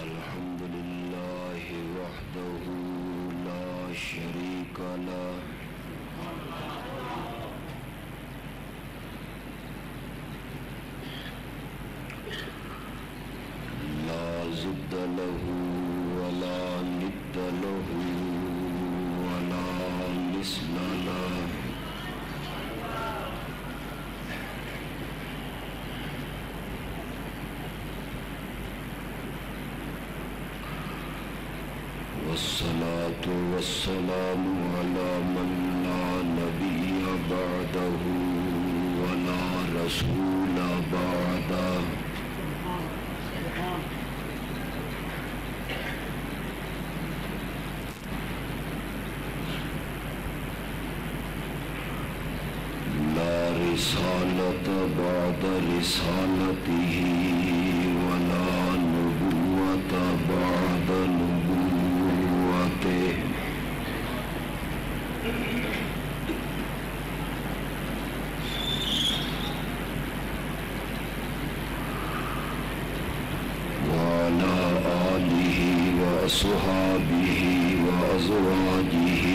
الحمد لله وحده لا شريك له لا ضد له ولا ند له ولا مثل له والصلاة والسلام على من لا نبي بعده ولا رسول بعده لا رسالة بعد رسالته ولا نبوة بعد نبوته وعلى آله وأصحابه وأزواجه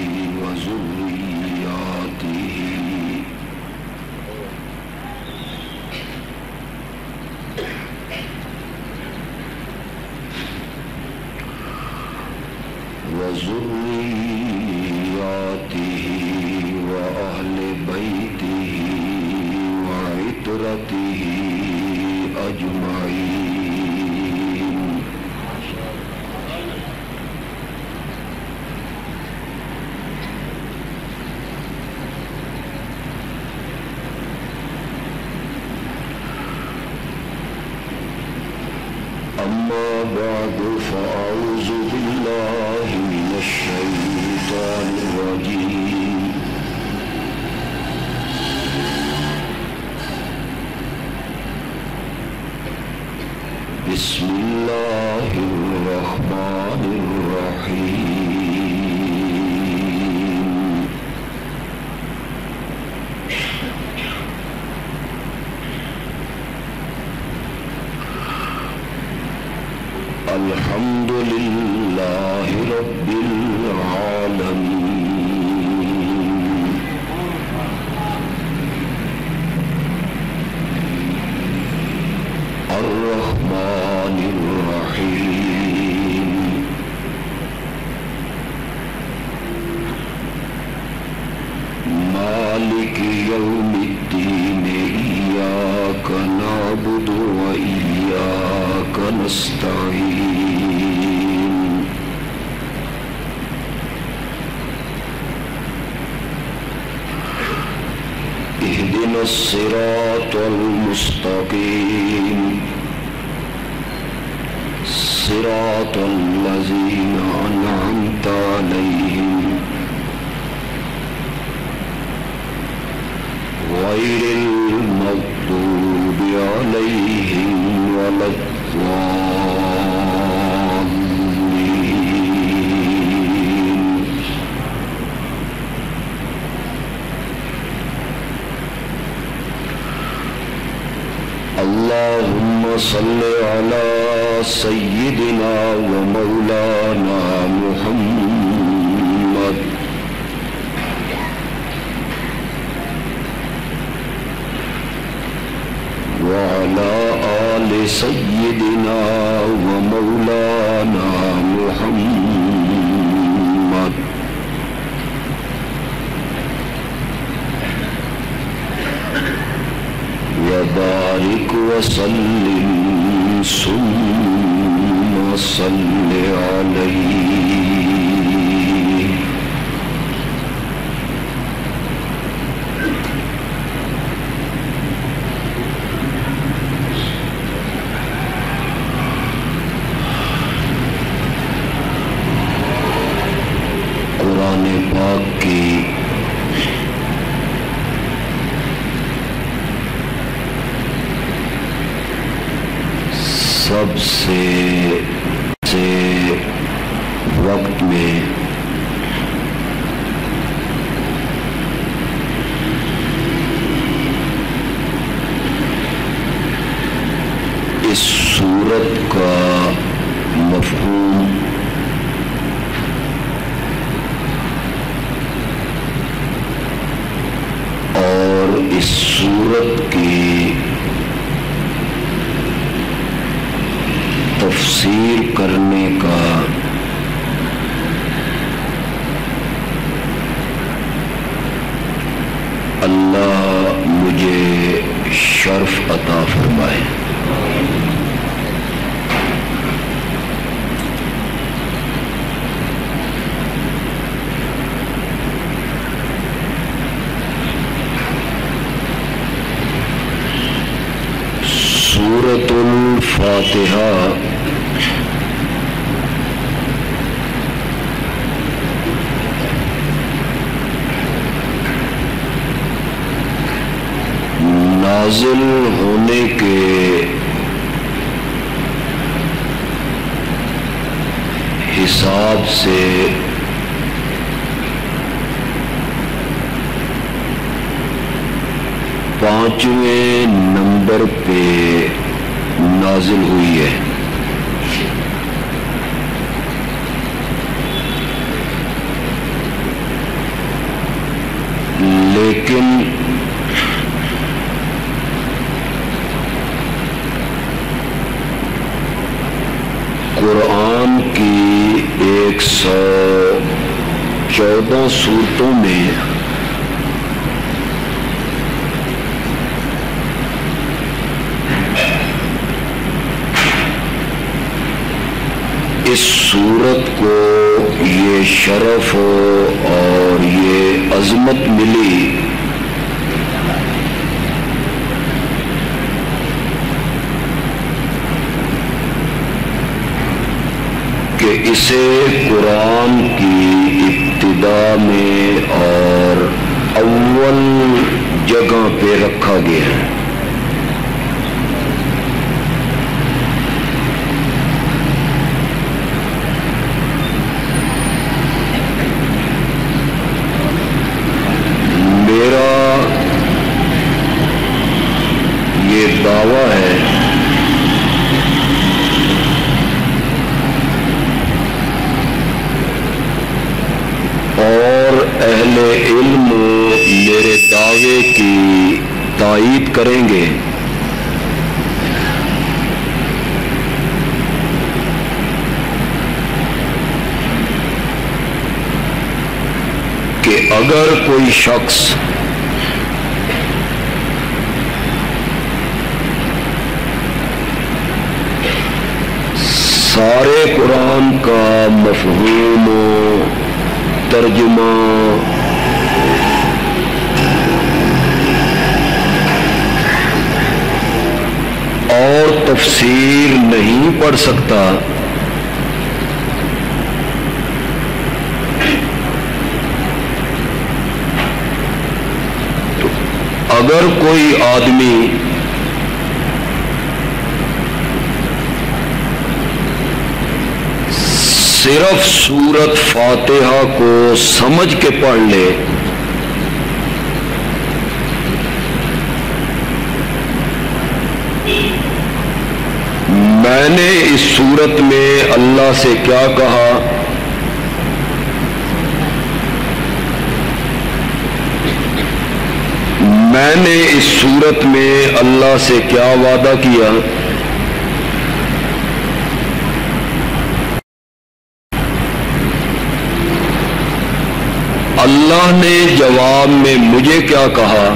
وذرياته وأهل بيته وعترته أجمعين أما بعد فأعوذ بالله من الشيطان الرجيم بسم الله الرحمن الرحيم الحمد لله رب العالمين الرحمن الرحيم مالك يوم الدين إياك نعبد وإياك نستعين اهدنا الصراط المستقيم صراط الذين أنعمت عليهم غير المغضوب عليهم ولا الضالين اللهم صل على سيدنا ومولانا محمد وعلى آل سيدنا ومولانا محمد وبارك وسلم ثم صل عليه قرآن پاک کی سب سے وقت میں اس سورت کا تفسیر کرنے کا اللہ مجھے شرف عطا فرمائے۔ سورۃ الفاتحہ نازل ہونے کے حساب سے پانچویں نمبر پہ نازل ہوئی ہے۔ لیکن قرآن کی 114 سورتوں میں اس سورت کو یہ شرف اور یہ عظمت ملی کہ اسے قرآن کی ابتدا میں اور اول جگہ پہ رکھا گیا ہے۔ میرا یہ دعویٰ ہے اور اہل علم میرے دعوے کی تائید کریں گے کہ اگر کوئی شخص سارے قرآن کا مفہوم و ترجمہ اور تفسیر نہیں پڑھ سکتا تو اگر کوئی آدمی صرف سورت فاتحہ کو سمجھ کے پڑھ لے میں نے اس سورت میں اللہ سے کیا کہا، میں نے اس سورت میں اللہ سے کیا وعدہ کیا، اللہ نے جواب میں مجھے کیا کہا،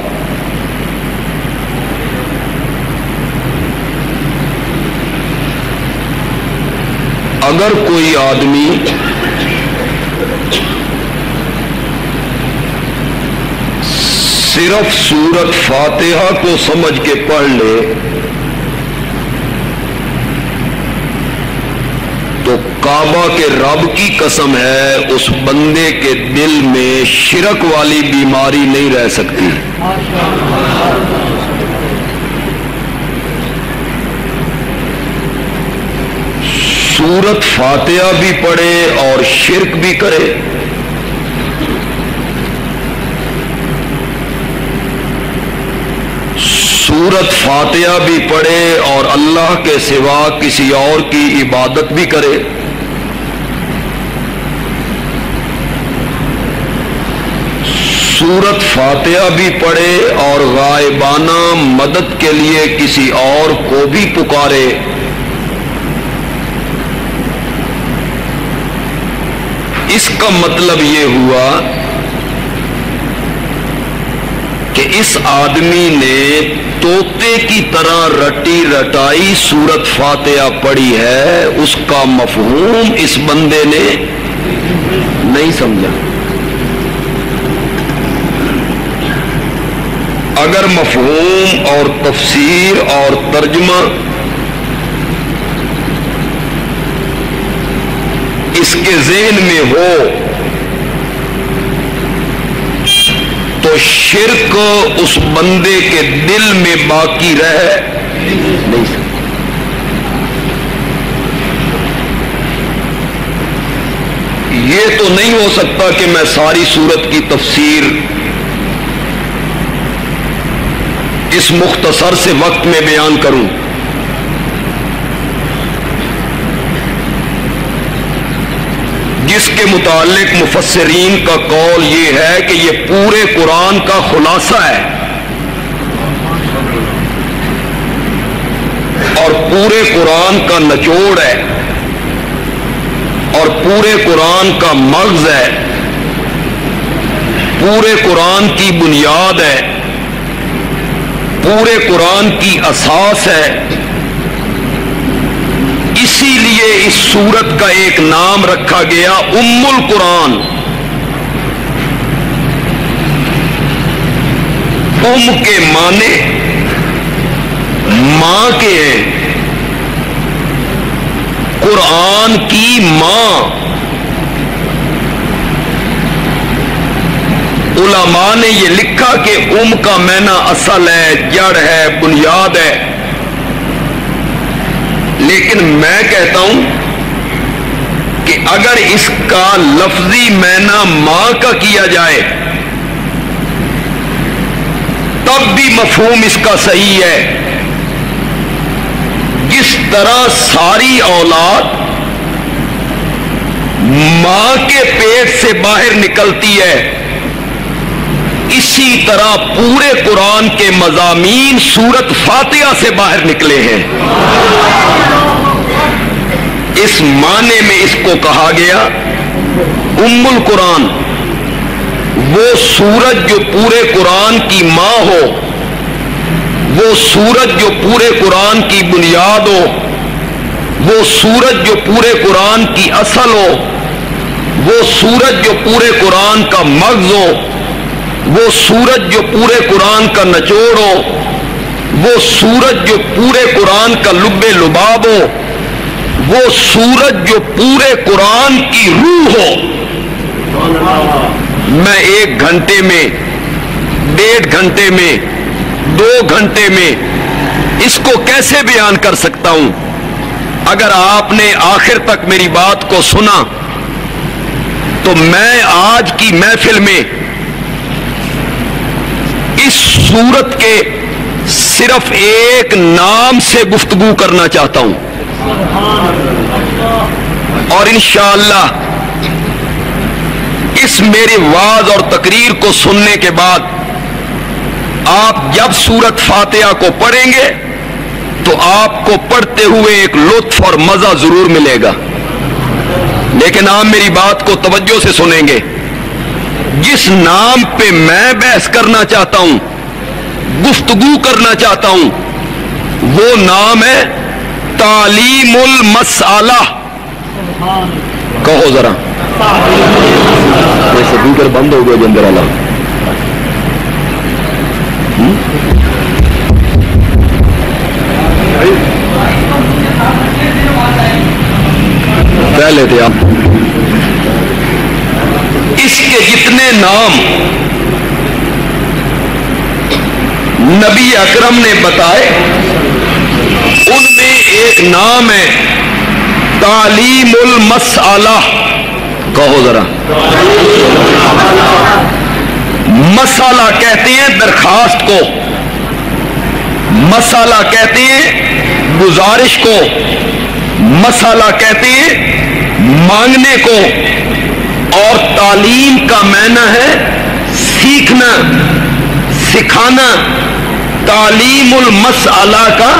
اگر کوئی آدمی صرف سورت فاتحہ کو سمجھ کے پڑھ لے تو کعبہ کے رب کی قسم ہے اس بندے کے دل میں شرک والی بیماری نہیں رہ سکتی۔ سورت فاتحہ بھی پڑھے اور شرک بھی کرے، سورت فاتحہ بھی پڑھے اور اللہ کے سوا کسی اور کی عبادت بھی کرے، سورت فاتحہ بھی پڑھے اور غائبانہ مدد کے لیے کسی اور کو بھی پکارے، اس کا مطلب یہ ہوا کہ اس آدمی نے طوطے کی طرح رٹی رٹائی سورت فاتحہ پڑھی ہے، اس کا مفہوم اس بندے نے نہیں سمجھا۔ اگر مفہوم اور تفسیر اور ترجمہ اس کے ذہن میں ہو تو شرک اس بندے کے دل میں باقی رہ نہیں سکتا۔ یہ تو نہیں ہو سکتا کہ میں ساری سورت کی تفسیر اس مختصر سے وقت میں بیان کروں۔ جس کے متعلق مفسرین کا قول یہ ہے کہ یہ پورے قرآن کا خلاصہ ہے اور پورے قرآن کا نچوڑ ہے اور پورے قرآن کا مغز ہے، پورے قرآن کی بنیاد ہے، پورے قرآن کی اساس ہے۔ اسی لیے اس سورت کا ایک نام رکھا گیا ام القرآن۔ ام کے معنی ماں کے ہیں، قرآن کی ماں۔ علماء نے یہ لکھا کہ ام کا معنی اصل ہے، جڑ ہے، بنیاد ہے، لیکن میں کہتا ہوں کہ اگر اس کا لفظی معنی ماں کا کیا جائے تب بھی مفہوم اس کا صحیح ہے۔ جس طرح ساری اولاد ماں کے پیٹ سے باہر نکلتی ہے، اسی طرح پورے قرآن کے مضامین سورت فاتحہ سے باہر نکلے ہیں۔ اس معنی میں اس کو کہا گیا ام القرآن، وہ سورت جو پورے قرآن کی ماں ہو، وہ سورت جو پورے قرآن کی بنیاد ہو، وہ سورت جو پورے قرآن کی اصل ہو، وہ سورت جو پورے قرآن کا مغز ہو، وہ سورت جو پورے قرآن کا نچوڑ ہو، وہ سورت جو پورے قرآن کا لب لباب ہو، وہ سورت جو پورے قرآن کی روح ہو۔ میں 1 گھنٹے میں، 1.5 گھنٹے میں، 2 گھنٹے میں اس کو کیسے بیان کر سکتا ہوں؟ اگر آپ نے آخر تک میری بات کو سنا تو میں آج کی محفل میں اس سورت کے صرف ایک نام سے گفتگو کرنا چاہتا ہوں، اور انشاءاللہ اس میرے وعظ اور تقریر کو سننے کے بعد آپ جب سورت فاتحہ کو پڑھیں گے تو آپ کو پڑھتے ہوئے ایک لطف اور مزہ ضرور ملے گا، لیکن آپ میری بات کو توجہ سے سنیں گے۔ جس نام پہ میں بحث کرنا چاہتا ہوں، گفتگو کرنا چاہتا ہوں، وہ نام ہے تعلیم المسئلہ۔ کہو ذرا، یہ سپیکر بند ہو گیا جندر والا۔ پہلے تھے آپ اس کے جتنے نام نبی اکرم نے بتائے ان میں ایک نام ہے تعلیم المسئلہ۔ کہو ذرا، مسئلہ کہتے ہیں درخواست کو، مسئلہ کہتے ہیں گزارش کو، مسئلہ کہتے ہیں مانگنے کو، اور تعلیم کا معنی ہے سیکھنا، سکھانا۔ تعلیم المسئلہ کا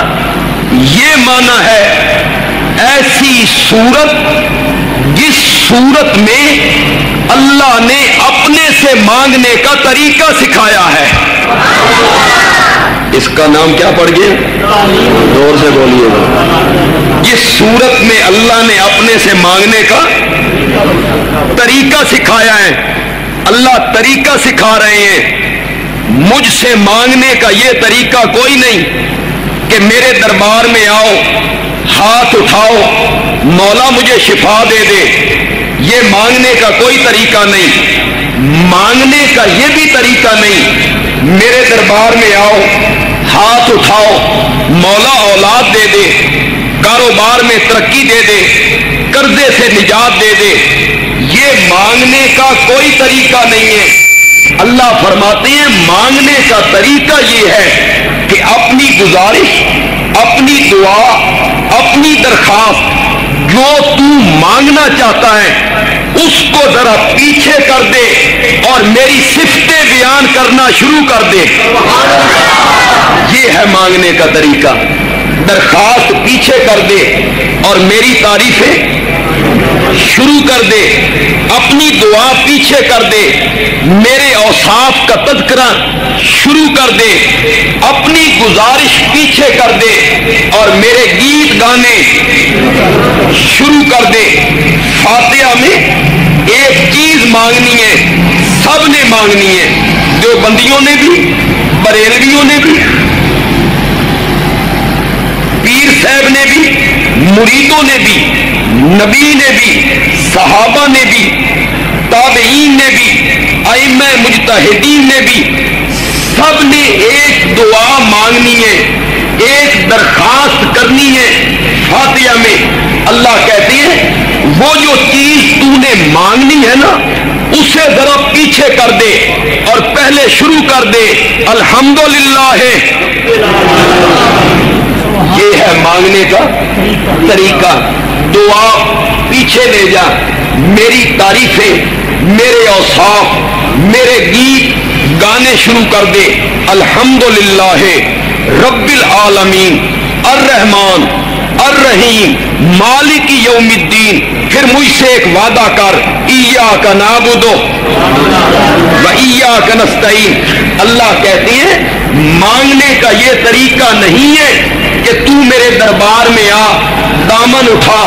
یہ معنی ہے ایسی صورت جس سورت میں اللہ نے اپنے سے مانگنے کا طریقہ سکھایا ہے. اس کا نام کیا پڑ گیا؟ زور سے بولیے گا. اس سورت میں اللہ نے اپنے سے مانگنے کا طریقہ سکھایا ہے. اللہ طریقہ سکھا رہے ہیں. مجھ سے مانگنے کا یہ طریقہ کوئی نہیں کہ میرے دربار میں آؤ, ہاتھ اٹھاؤ, مولا مجھے شفا دے دے. یہ مانگنے کا کوئی طریقہ نہیں. مانگنے کا یہ بھی طریقہ نہیں میرے دربار میں آؤ, ہاتھ اٹھاؤ, مولا اولاد دے دے, کاروبار میں ترقی دے دے, قرضے سے نجات دے دے. یہ مانگنے کا کوئی طریقہ نہیں ہے. اللہ فرماتے ہیں مانگنے کا طریقہ یہ ہے کہ اپنی گزارش, اپنی دعا, اپنی درخواست جو تو مانگنا چاہتا ہے اس کو ذرا پیچھے کر دے اور میری صفتیں بیان کرنا شروع کر دے. یہ ہے مانگنے کا طریقہ. درخواست پیچھے کر دے اور میری تعریفیں شروع کر دے. اپنی دعا پیچھے کر دے, میرے اوصاف کا تذکرہ شروع کر دے. اپنی گزارش پیچھے کر دے اور میرے گیت گانے شروع کر دے. فاتحہ میں ایک چیز مانگنی ہے, سب نے مانگنی ہے. دیوبندیوں نے بھی, بریلویوں نے بھی, پیر صاحب نے بھی, مریدوں نے بھی, نبی نے بھی, صحابہ نے بھی, تابعین نے بھی, ائمہ مجتہدین نے بھی, سب نے ایک دعا مانگنی ہے, ایک درخواست کرنی ہے. فاتحہ میں اللہ کہتے ہیں وہ جو چیز تو نے مانگنی ہے نا اسے ذرا پیچھے کر دے اور پہلے شروع کر دے الحمدللہ ہے. یہ ہے مانگنے کا طریقہ. دعا پیچھے لے جا, میری تعریفیں, میرے اوصاف, میرے گیت گانے شروع کر دے. الحمدللہ رب العالمین الرحمن الرحیم مالک یوم الدین. پھر مجھ سے ایک وعدہ کر, ایاک نعبد و ایاک نستعین. اللہ کہتے ہیں مانگنے کا یہ طریقہ نہیں ہے کہ تو میرے دربار میں آ, دامن اٹھا,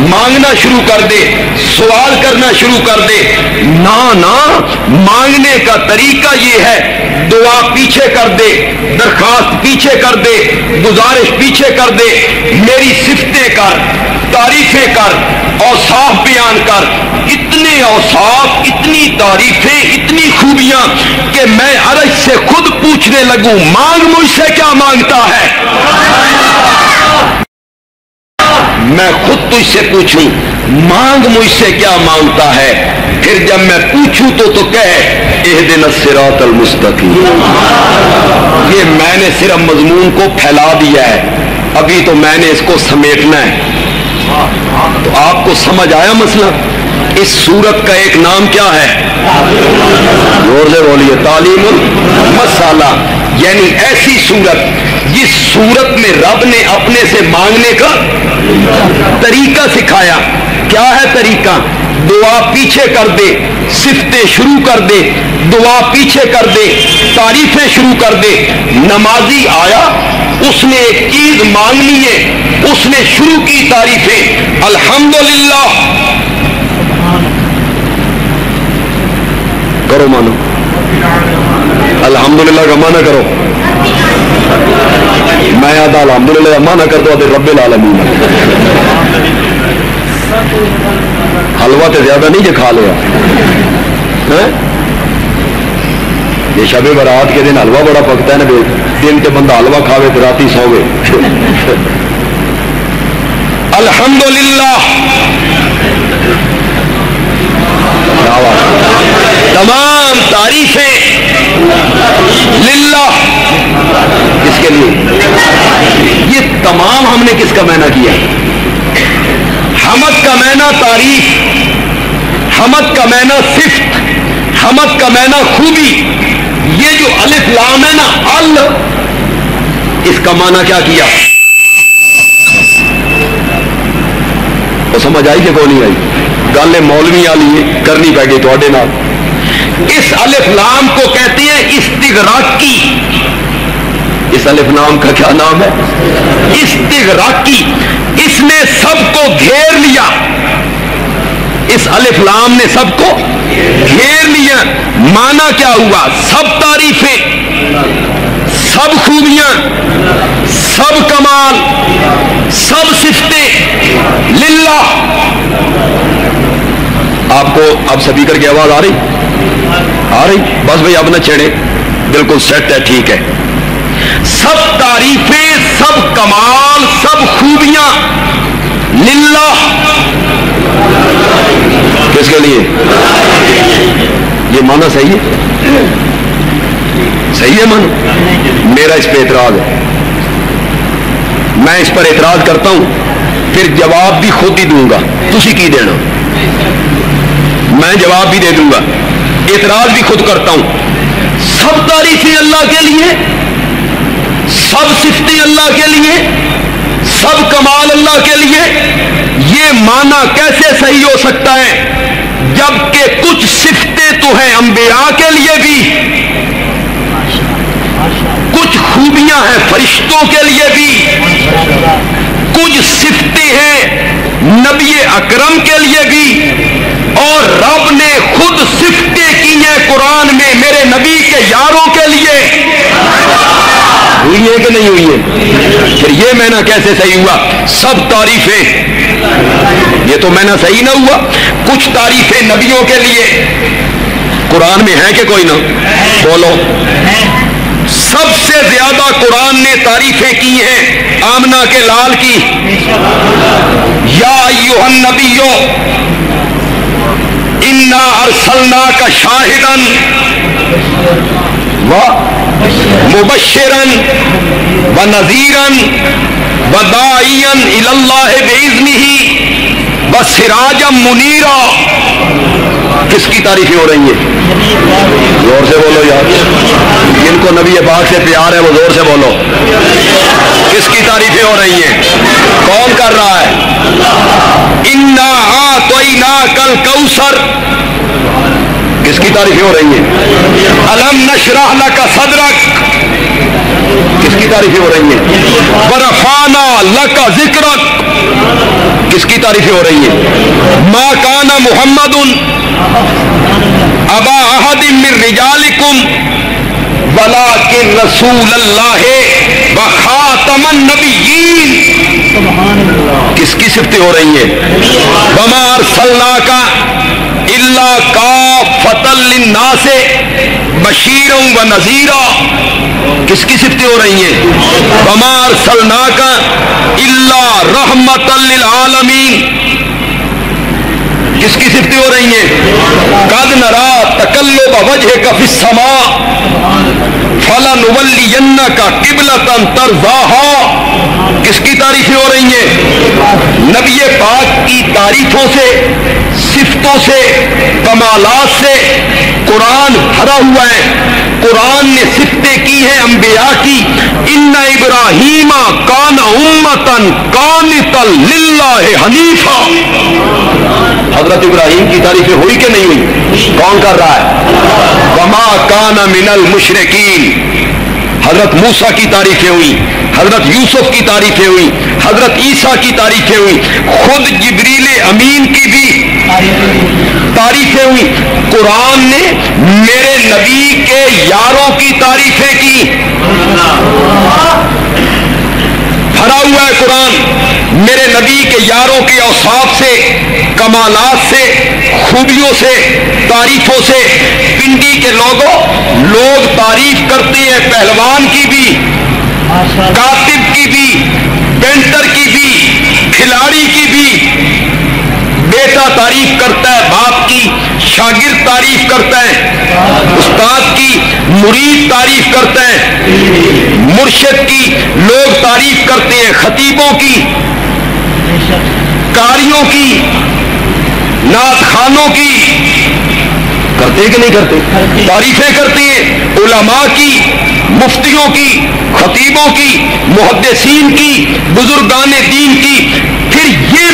مانگنا شروع کر دے, سوال کرنا شروع کر دے. نا, مانگنے کا طریقہ یہ ہے دعا پیچھے کر دے, درخواست پیچھے کر دے, گزارش پیچھے کر دے, میری صفتیں کر, تعریفیں کر, اوصاف بیان کر. اتنے اوصاف, اتنی تعریفیں, اتنی خوبیاں کہ میں عرش سے خود پوچھنے لگوں مانگ مجھ سے کیا مانگتا ہے. میں خود تجھ سے پوچھوں مانگ مجھ سے کیا مانگتا ہے. پھر جب میں پوچھوں تو کہے اہدنا الصراط المستقیم. یہ میں نے صرف مضمون کو پھیلا دیا ہے, ابھی تو میں نے اس کو سمیٹنا ہے. تو آپ کو سمجھ آیا مسئلہ؟ اس سورت کا ایک نام کیا ہے؟ زور سے بولیے, تعلیم المسالہ. یعنی ایسی سورت جس سورت میں رب نے اپنے سے مانگنے کا طریقہ سکھایا. کیا ہے طریقہ؟ دعا پیچھے کر دے, صفتیں شروع کر دے, دعا پیچھے کر دے, تعریفیں شروع کر دے. نمازی آیا, اس نے ایک چیز مانگنی ہے, اس نے شروع کی تعریفیں الحمدللہ. کرو مانو, الحمدللہ کا مانا کرو. میں آدھا الحمدللہ کا مانا کرتا ہوں رب العالمین. حلوہ تو زیادہ نہیں جو کھا لیا. یہ شب برات کے دن حلوہ بڑا پکتا ہے نا, دن کے بندہ حلوہ کھاوے تو راتی سوے. الحمدللہ تمام تعریفیں للہ. کس کے لیے؟ یہ تمام ہم نے کس کا معنی کیا؟ حمد کا معنی تعریف, حمد کا معنی صفت, حمد کا معنی خوبی. یہ جو الف لام ہے نا, اس کا معنی کیا کیا؟ تو سمجھ آئی کہ کون نہیں آئی؟ گل مولوی والی کرنی پی گئی تھوڑے نال. اس الف لام کو کہتے ہیں استغراقی. اس الف لام کا کیا نام ہے؟ استغراقی. اس نے سب کو گھیر لیا. اس الف لام نے سب کو گھیر لیا. معنی کیا ہوا؟ سب تعریفیں، سب خوبیاں، سب کمال، سب صفتیں للہ. آپ کو اب سپیکر کی آواز آ رہی؟ بس بھائی اب نہ چھیڑے، بالکل سیٹ ہے، ٹھیک ہے. سب تعریفیں، سب کمال، سب خوبیاں للہ. کس کے لیے؟ یہ معنی صحیح ہے؟ صحیح ہے معنی؟ میرا اس پہ اعتراض ہے. میں اس پر اعتراض کرتا ہوں، پھر جواب بھی خود ہی دوں گا. تسی کی دینا؟ میں جواب بھی دے دوں گا، اعتراض بھی خود کرتا ہوں. سب تعریفیں اللہ کے لیے، سب صفتیں اللہ کے لیے، سب کمال اللہ کے لیے. یہ معنی کیسے صحیح ہو سکتا ہے جبکہ کچھ صفتیں تو ہیں انبیاء کے لیے بھی، کچھ خوبیاں ہیں فرشتوں کے لیے بھی، کچھ صفتیں ہیں نبی اکرم کے لیے بھی، اور رب نے خود صفتیں کی ہیں قرآن میں میرے نبی کے یاروں کے لیے. ہوئی ہے کہ نہیں ہوئی ہے؟ پھر یہ معنی کیسے صحیح ہوا؟ سب تعریفیں، یہ تو معنی صحیح نہ ہوا. کچھ تعریفیں نبیوں کے لیے قرآن میں ہے کہ کوئی نہ؟ بولو. سب سے زیادہ قرآن نے تعریفیں کی ہیں آمنہ کے لال کی. یا ایھا النبی انا ارسلناک شاہدا مبشرا ونذیرا وداعیا الی اللہ باذنہ وسراجا منیرا. کس کی تعریفیں ہو رہی ہیں؟ زور سے بولو یار. جن کو نبی پاک سے پیار ہے وہ زور سے بولو. کس کی تعریفیں ہو رہی ہیں؟ کون کر رہا ہے؟ انا اعطیناک الکوثر. کس کی تعریفیں ہو رہی ہیں؟ الم نشرح لک صدرک. کس کی تعریفیں ہو رہی ہیں؟ ورفعنا لک ذکرک. کس کی تعریفیں ہو رہی ہیں؟ ما کان محمد ابا احد من رجالکم ولکن رسول اللہ وخاتم النبیین. کس کی صفتیں ہو رہی ہیں؟ وما ارسلناک الا کافۃ للناس بشیرا ونذیرا. کس کی صفتیں ہو رہی ہیں؟ وما ارسلناک الا رحمۃ للعالمین. کس کی صفتیں ہو رہی ہیں؟ قد نرا تقلب وجهک فی السماء فلنولینک قبلۃ ترضاها. کس کی تعریفیں ہو رہی ہیں؟ نبی پاک کی تعریفوں سے، صفتوں سے، کمالات سے قرآن بھرا ہوا ہے. قرآن نے صفتیں کی ہیں انبیاء کی. ان ابراہیم کان امۃ قانتا للہ حنیفا. حضرت ابراہیم کی تعریفیں ہوئی کہ نہیں ہوئی؟ کون کر رہا ہے؟ وما کان من المشرکین. حضرت موسیٰ کی تعریفیں ہوئی، حضرت یوسف کی تعریفیں ہوئی، حضرت عیسیٰ کی تعریفیں ہوئی، خود جبریل امین کی بھی تعریفیں ہوئی. قرآن نے میرے نبی کے یاروں کی تعریفیں کی. بھرا ہوا ہے قرآن میرے نبی کے یاروں کے اوصاف سے، کمالات سے، خوبیوں سے، تعریفوں سے. پنڈی کے لوگ تعریف کرتے ہیں پہلوان کی بھی، کاتب کی بھی، پینٹر کی بھی، کھلاڑی کی بھی. بیٹا تعریف کرتا ہے باپ کی، شاگرد تعریف کرتا ہے استاد کی، مرید تعریف کرتا ہے مرشد کی، لوگ تعریف کرتے ہیں خطیبوں کی، قاریوں کی، نعت خوانوں کی. کرتے کہ نہیں کرتے؟ تعریفیں کرتے ہیں علماء کی، مفتیوں کی، خطیبوں کی، محدثین کی، بزرگان دین کی. پھر یہ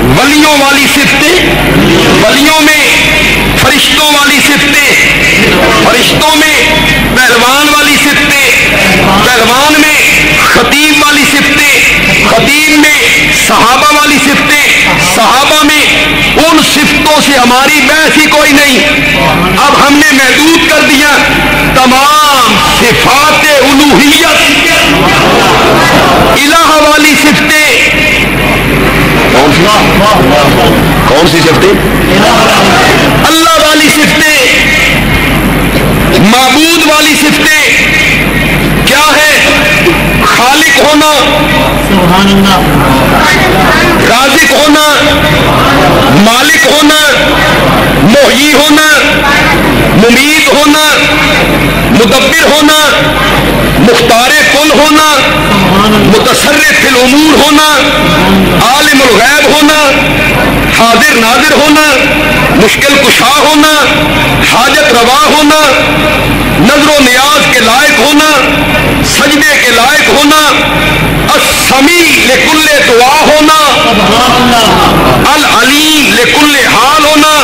ولیوں والی صفتیں، ولیوں میں فرشتوں والی صفتیں، فرشتوں میں پہلوان والی صفتیں، پہلوان میں خطیب والی صفتیں، خطیب میں صحابہ والی صفتیں، صحابہ میں ان صفتوں سے ہماری بحث ہی کوئی نہیں. اب ہم نے محدود کر دیا تمام صفات الوہیت، الہ والی صفتیں. کون سی صفتیں؟ اللہ والی صفتیں، معبود والی صفتیں. کیا ہے؟ خالق ہونا، رازق ہونا، مالک ہونا، محیی ہونا، ممیت ہونا، مدبر ہونا، مختار کل ہونا، متصرف فی الامور ہونا، عالم الغیب ہونا، حاضر ناظر ہونا، مشکل کشا ہونا، حاجت روا ہونا، نظر و نیاز کے لائق ہونا، سجدے کے لائق ہونا، السمیع لکل دعا ہونا، العلیم لکل حال ہونا،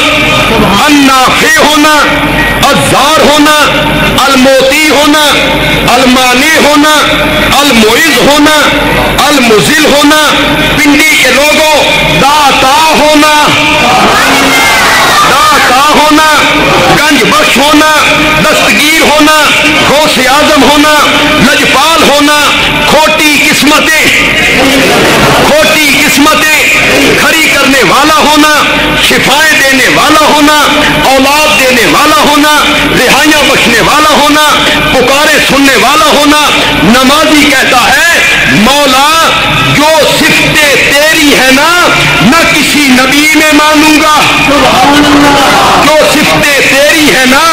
النافع ہونا، الضار ہونا، الموتی ہونا، المانی ہونا، المعز ہونا، المذل ہونا، پنڈی کے لوگوں داتا ہونا، داتا ہونا، گنج بخش ہونا، دستگیر ہونا، غوث اعظم ہونا، لجپال ہونا، کھوٹی قسمتیں کھڑی کرنے والا ہونا، شفائیں دینے والا ہونا، اولاد دینے والا ہونا، رہائیاں بخشنے والا ہونا، پکارے سننے والا ہونا. نمازی کہتا ہے مولا جو صفتیں تیری ہے نا نہ کسی نبی میں مانوں گا، جو صفتیں تیری ہے نا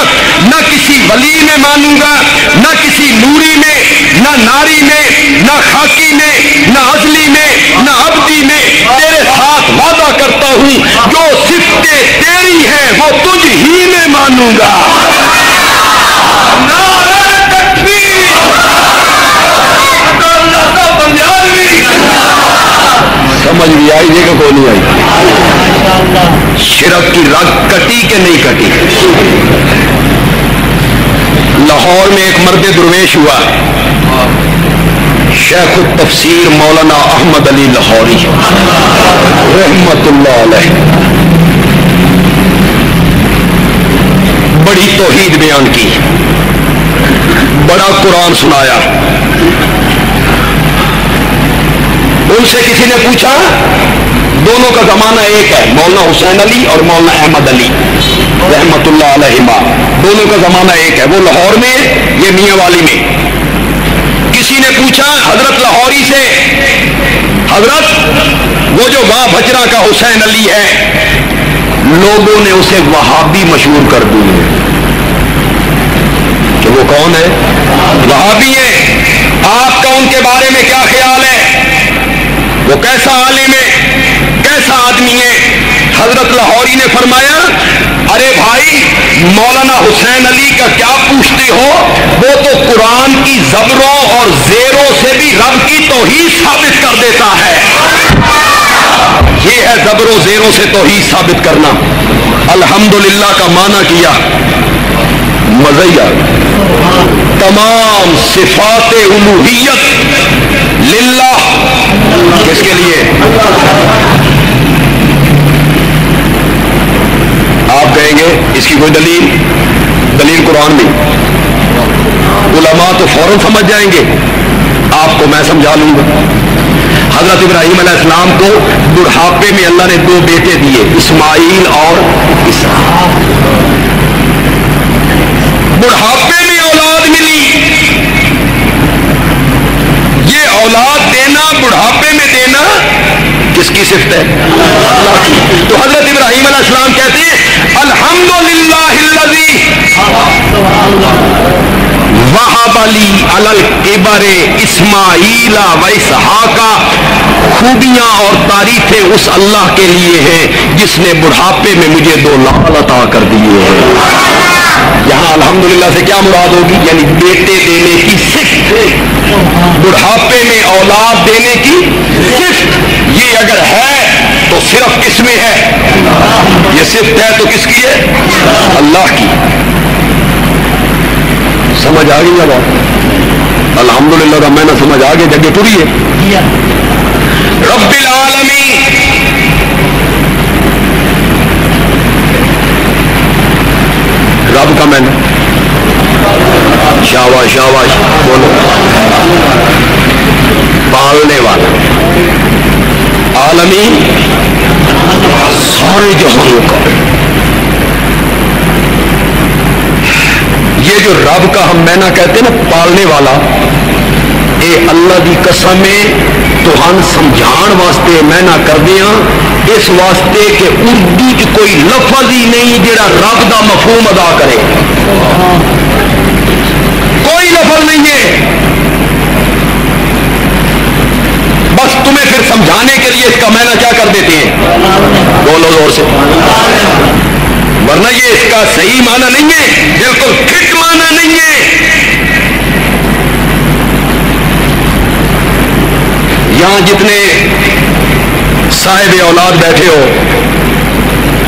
نہ کسی ولی میں مانوں گا، نہ کسی نوری میں، نہ ناری میں، نہ خاکی میں، نہ ازلی میں، نہ ابدی میں. تیرے ساتھ وعدہ کرتا ہوں جو صفتیں تیری ہیں وہ تجھ ہی میں مانوں گا. سمجھ بھی آئی یہ کہ کوئی نہیں آئی؟ شرک کی رگ کٹی کہ نہیں کٹی؟ لاہور میں ایک مرد درویش ہوا، شیخ التفسیر مولانا احمد علی لاہوری رحمت اللہ علیہ. بڑی توحید بیان کی، بڑا قرآن سنایا. ان سے کسی نے پوچھا، دونوں کا زمانہ ایک ہے، مولانا حسین علی اور مولانا احمد علی رحمت اللہ علیہما، دونوں کا زمانہ ایک ہے. وہ لاہور میں، یہ میاں والی میں. کسی نے پوچھا حضرت لاہوری سے، حضرت وہ جو گاہ بھچرا کا حسین علی ہے لوگوں نے اسے وہابی مشہور کر دی کہ وہ کون ہے؟ وہابی ہے. آپ کا ان کے بارے میں کیا خیال ہے؟ وہ کیسا عالم ہے، کیسا آدمی ہے؟ حضرت لاہوری نے فرمایا ارے بھائی مولانا حسین علی کا کیا پوچھتے ہو، وہ تو قرآن کی زبروں اور زیروں سے بھی رب کی توحید ثابت کر دیتا ہے. یہ ہے زبر و زیروں سے توحید ثابت کرنا. الحمدللہ کا معنی کیا، مزہ. تمام صفات الوہیت للہ، کس کے لیے؟ آپ کہیں گے اس کی کوئی دلیل قرآن میں؟ علماء تو فوراً سمجھ جائیں گے، آپ کو میں سمجھا لوں گا. حضرت ابراہیم علیہ السلام کو بڑھاپے میں اللہ نے 2 بیٹے دیے، اسماعیل اور اسحاق. بڑھاپے میں اولاد ملی. یہ اولاد دینا، بڑھاپے میں دینا کس کی صفت ہے؟ اللہ کی. تو حضرت ابراہیم علیہ السلام کہتے ہیں الحمدللہ الذی وہب لی علی الکبر اسماعیل و اسحاق. خوبیاں اور تعریفیں اس اللہ کے لیے ہیں جس نے بڑھاپے میں مجھے 2 لال عطا کر دیے ہیں. یہاں الحمدللہ سے کیا مراد ہوگی؟ یعنی بیٹے دینے کی صفت، بڑھاپے میں اولاد دینے کی صفت. یہ اگر ہے تو صرف کس میں ہے؟ یہ صفت ہے تو کس کی ہے؟ اللہ کی. سمجھ آ گئی؟ اب الحمدللہ کا میں نہ سمجھ آ گئی جگہ ٹوری ہے. رب العالمین رب کا میں نے شاباش شاباش بولو. پالنے والا، عالمین سارے جہانوں کا. یہ جو رب کا ہم میں نہ کہتے نا پالنے والا، اے اللہ دی قسم تو ہم سمجھان واسطے میں نہ کر دیا اس واسطے کہ اردو کی کوئی لفظ ہی نہیں جڑا رب دا مفہوم ادا کرے. کوئی لفظ نہیں ہے. بس تمہیں پھر سمجھانے کے لیے اس کا معنی کیا کر دیتے ہیں؟ بولو زور سے. ورنہ یہ اس کا صحیح معنی نہیں ہے، بالکل فٹ معنی نہیں ہے. یہاں جتنے صاحب اولاد بیٹھے ہو،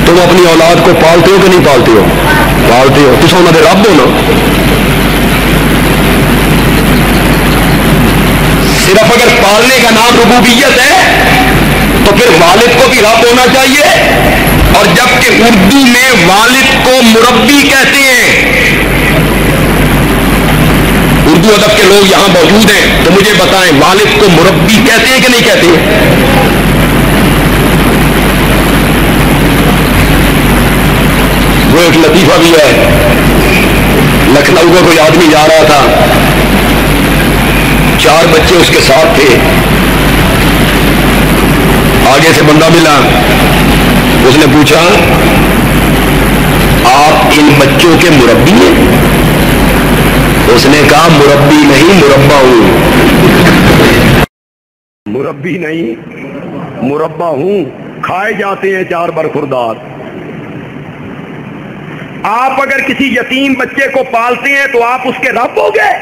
تم اپنی اولاد کو پالتے ہو کہ نہیں پالتے ہو؟ پالتے ہو. تو انہوں نے رب ہو نا. صرف اگر پالنے کا نام ربوبیت ہے تو پھر والد کو بھی رب ہونا چاہیے. اور جبکہ اردو میں والد کو مربی کہتے ہیں. اردو ادب کے لوگ یہاں موجود ہیں تو مجھے بتائیں والد کو مربی کہتے ہیں کہ نہیں کہتے ہیں؟ وہ ایک لطیفہ بھی ہے. لکھنؤ کا کوئی آدمی جا رہا تھا، 4 بچے اس کے ساتھ تھے. آگے سے بندہ ملا، اس نے پوچھا آپ ان بچوں کے مربی ہیں؟ اس نے کہا مربی نہیں مربع ہوں. مربی نہیں مربع ہوں. کھائے جاتے ہیں 4 برخوردار. آپ اگر کسی یتیم بچے کو پالتے ہیں تو آپ اس کے رب ہو گئے.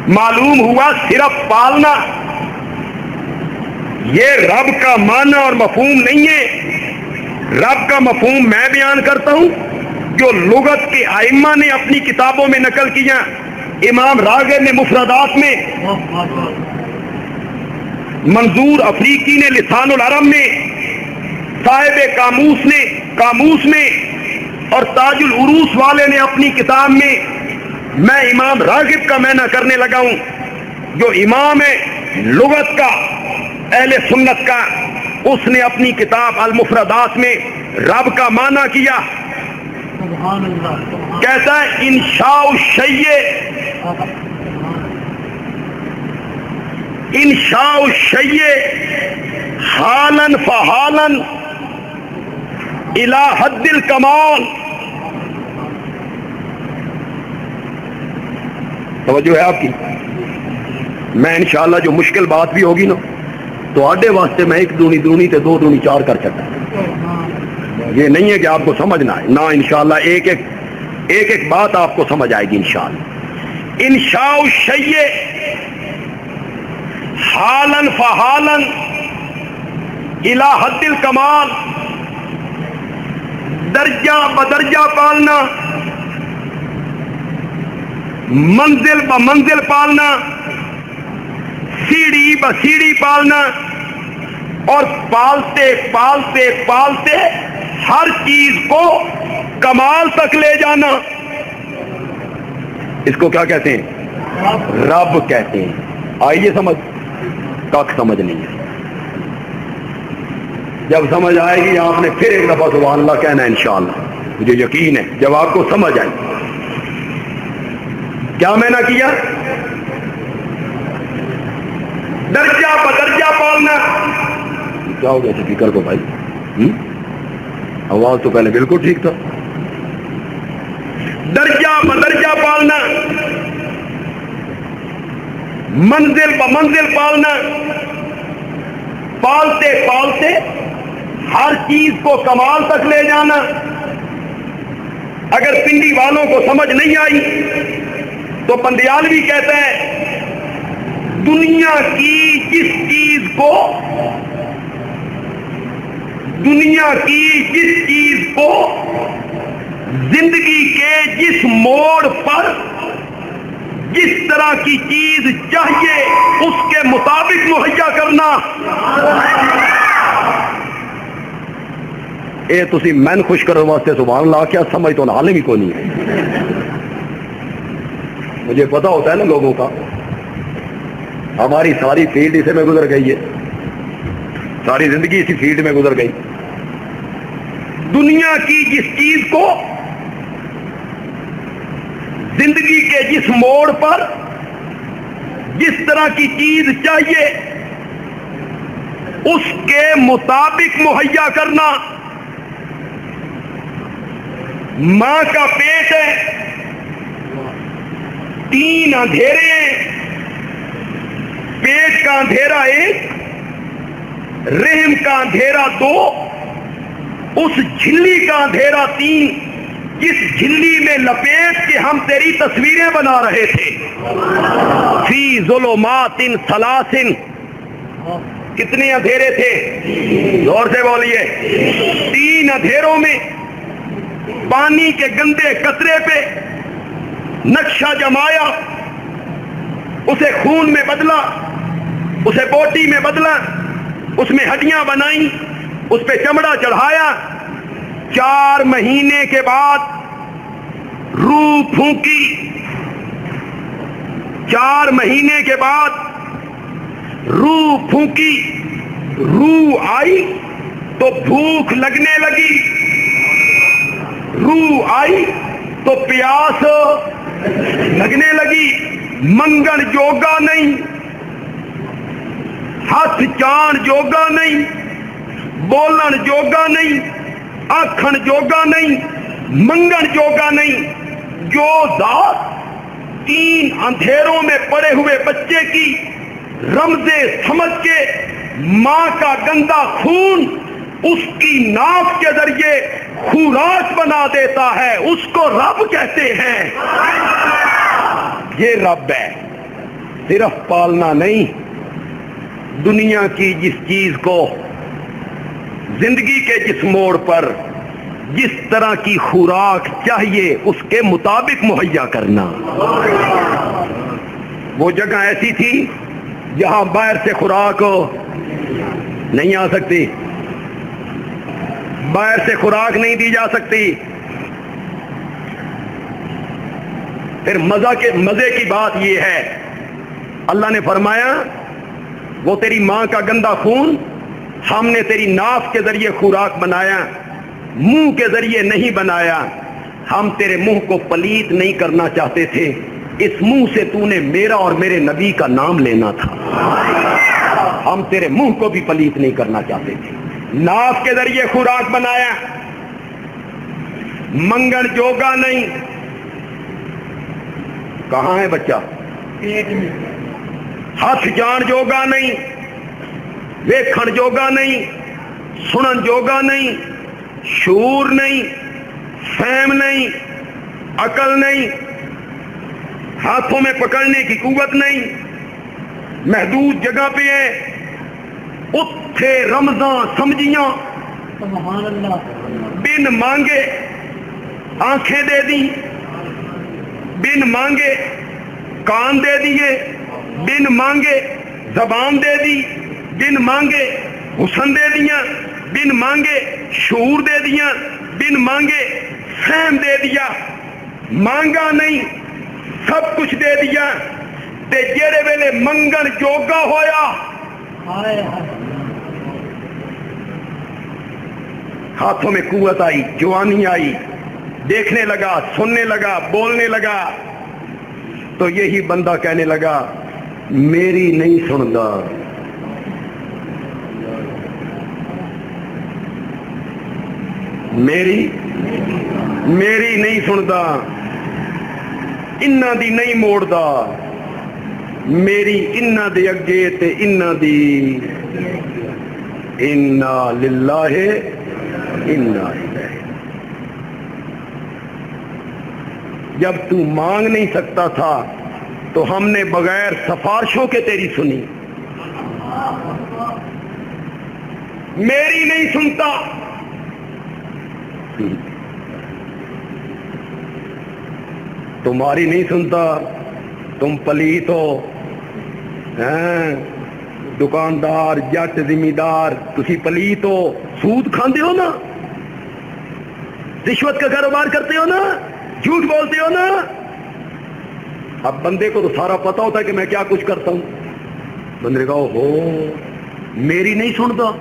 معلوم ہوا صرف پالنا یہ رب کا معنی اور مفہوم نہیں ہے. رب کا مفہوم میں بیان کرتا ہوں جو لغت کے ائمہ نے اپنی کتابوں میں نقل کیا. امام راغب نے مفردات میں، منظور افریقی نے لسان العرب میں، صاحب قاموس میں اور تاج العروس والے نے اپنی کتاب میں. میں امام راغب کا معنی کرنے لگا ہوں جو امام ہے لغت کا، اہل سنت کا. اس نے اپنی کتاب المفردات میں رب کا معنی کیا. کہتا ہے انشاء الشیء حالاً فحالاً الی حد الکمال. توجہ ہے آپ کی؟ میں انشاءاللہ جو مشکل بات بھی ہوگی نا تو آڈے واسطے میں 1 دونی 2 تے 2 دونی 4 کر سکتا. یہ نہیں ہے کہ آپ کو سمجھنا ہے، نہ انشاءاللہ ایک بات آپ کو سمجھ آئے گی انشاءاللہ. انشاء الشیء حالاً فحالاً الی حد الکمال. درجہ بدرجہ پالنا، منزل بمنزل پالنا، سیڑھی بسیڑھی پالنا، اور پالتے پالتے پالتے ہر چیز کو کمال تک لے جانا. اس کو کیا کہتے ہیں؟ رب کہتے ہیں. آئیے سمجھ؟ کاک سمجھ نہیں ہے. جب سمجھ آئے گی آپ نے پھر ایک دفعہ سبحان اللہ کہنا ہے انشاءاللہ. مجھے یقین ہے جب آپ کو سمجھ آئی. کیا میں نہ کیا؟ درجہ بدرجہ پالنا. کیا ہو گیا اسپیکر کو بھائی؟ آواز تو پہلے بالکل ٹھیک تھا. درجہ بدرجہ پالنا، منزل بمنزل پالنا، پالتے پالتے ہر چیز کو کمال تک لے جانا. اگر پنڈی والوں کو سمجھ نہیں آئی تو بندیالوی کہتا ہے دنیا کی جس چیز کو دنیا کی جس چیز کو زندگی کے جس موڑ پر جس طرح کی چیز چاہیے اس کے مطابق مہیا کرنا. اے تسی مین خوش کرنے واسطے سبحان اللہ کیا سمجھ تو عالم ہی کو نہیں ہے. مجھے پتا ہوتا ہے نا لوگوں کا، ہماری ساری فیلڈ اسے میں گزر گئی ہے، ساری زندگی اسی فیلڈ میں گزر گئی. دنیا کی جس چیز کو زندگی کے جس موڑ پر جس طرح کی چیز چاہیے اس کے مطابق مہیا کرنا. ماں کا پیٹ ہے، 3 اندھیرے ہیں، پیٹ کا اندھیرا 1، رحم کا اندھیرا 2، اس جھلی کا اندھیرا 3، جس جھلی میں لپیٹ کے ہم تیری تصویریں بنا رہے تھے. فی ظلمات ثلاث، کتنے اندھیرے تھے؟ زور سے بولیے. 3 اندھیروں میں پانی کے گندے قطرے پہ نقشہ جمایا، اسے خون میں بدلا، اسے بوٹی میں بدلا، اس میں ہڈیاں بنائیں، اس پہ چمڑا چڑھایا. 4 مہینے کے بعد روح پھونکی، 4 مہینے کے بعد روح پھونکی، روح آئی تو بھوک لگنے لگی، روح آئی تو پیاس لگنے لگی. منگن جوگا نہیں، ہاتھ چان جوگا نہیں، بولن جوگا نہیں، آنکھن جوگا نہیں، منگن جوگا نہیں. جو ذات 3 اندھیروں میں پڑے ہوئے بچے کی رمزے سمجھ کے ماں کا گندا خون اس کی ناک کے ذریعے خوراک بنا دیتا ہے، اس کو رب کہتے ہیں. یہ رب ہے، صرف پالنا نہیں. دنیا کی جس چیز کو زندگی کے جس موڑ پر جس طرح کی خوراک چاہیے اس کے مطابق مہیا کرنا. وہ جگہ ایسی تھی جہاں باہر سے خوراک نہیں آ سکتی، باہر سے خوراک نہیں دی جا سکتی. پھر مزے کی بات یہ ہے، اللہ نے فرمایا وہ تیری ماں کا گندا خون ہم نے تیری ناف کے ذریعے خوراک بنایا، منہ کے ذریعے نہیں بنایا. ہم تیرے منہ کو پلیت نہیں کرنا چاہتے تھے، اس منہ سے تو نے میرا اور میرے نبی کا نام لینا تھا. ہم تیرے منہ کو بھی پلیت نہیں کرنا چاہتے تھے. ناف کے ذریعے خوراک بنایا، منگن جوگا نہیں. کہاں ہے بچہ؟ ہاتھ جان جوگا نہیں، ویکھن جوگا نہیں، سنن جوگا نہیں، شعور نہیں، فہم نہیں، عقل نہیں، ہاتھوں میں پکڑنے کی قوت نہیں، محدود جگہ پہ ہے. اتھے رمضاں سمجھیاں، سبحان اللہ. بن مانگے آنکھیں دے دی، بن مانگے کان دے دیے، بن مانگے زبان دے دی، بن مانگے حسن دے دیا، بن مانگے شعور دے دیا، بن مانگے فہم دے دیا. مانگا نہیں، سب کچھ دے دیا. تے جڑے ویلے منگن جوگا ہویا، ہاتھوں میں قوت آئی، جوانی آئی، دیکھنے لگا، سننے لگا، بولنے لگا، تو یہی بندہ کہنے لگا میری نہیں سندا، میری نہیں سندا، انہاں دی نہیں موڑدا، میری انہاں دے اگے تے انہاں دی. انا للہ انا الیہ. جب تو مانگ نہیں سکتا تھا تو ہم نے بغیر سفارشوں کے تیری سنی. میری نہیں سنتا. تمہاری نہیں سنتا, تم پلیت ہو, دکاندار جٹ زمیندار تسی پلیت ہو, سود کھاندے ہو نا, رشوت کا کاروبار کرتے ہو نا, جھوٹ بولتے ہو نا. اب بندے کو تو سارا پتا ہوتا ہے کہ میں کیا کچھ کرتا ہوں. بندے نے کہا ہو میری نہیں سنتا.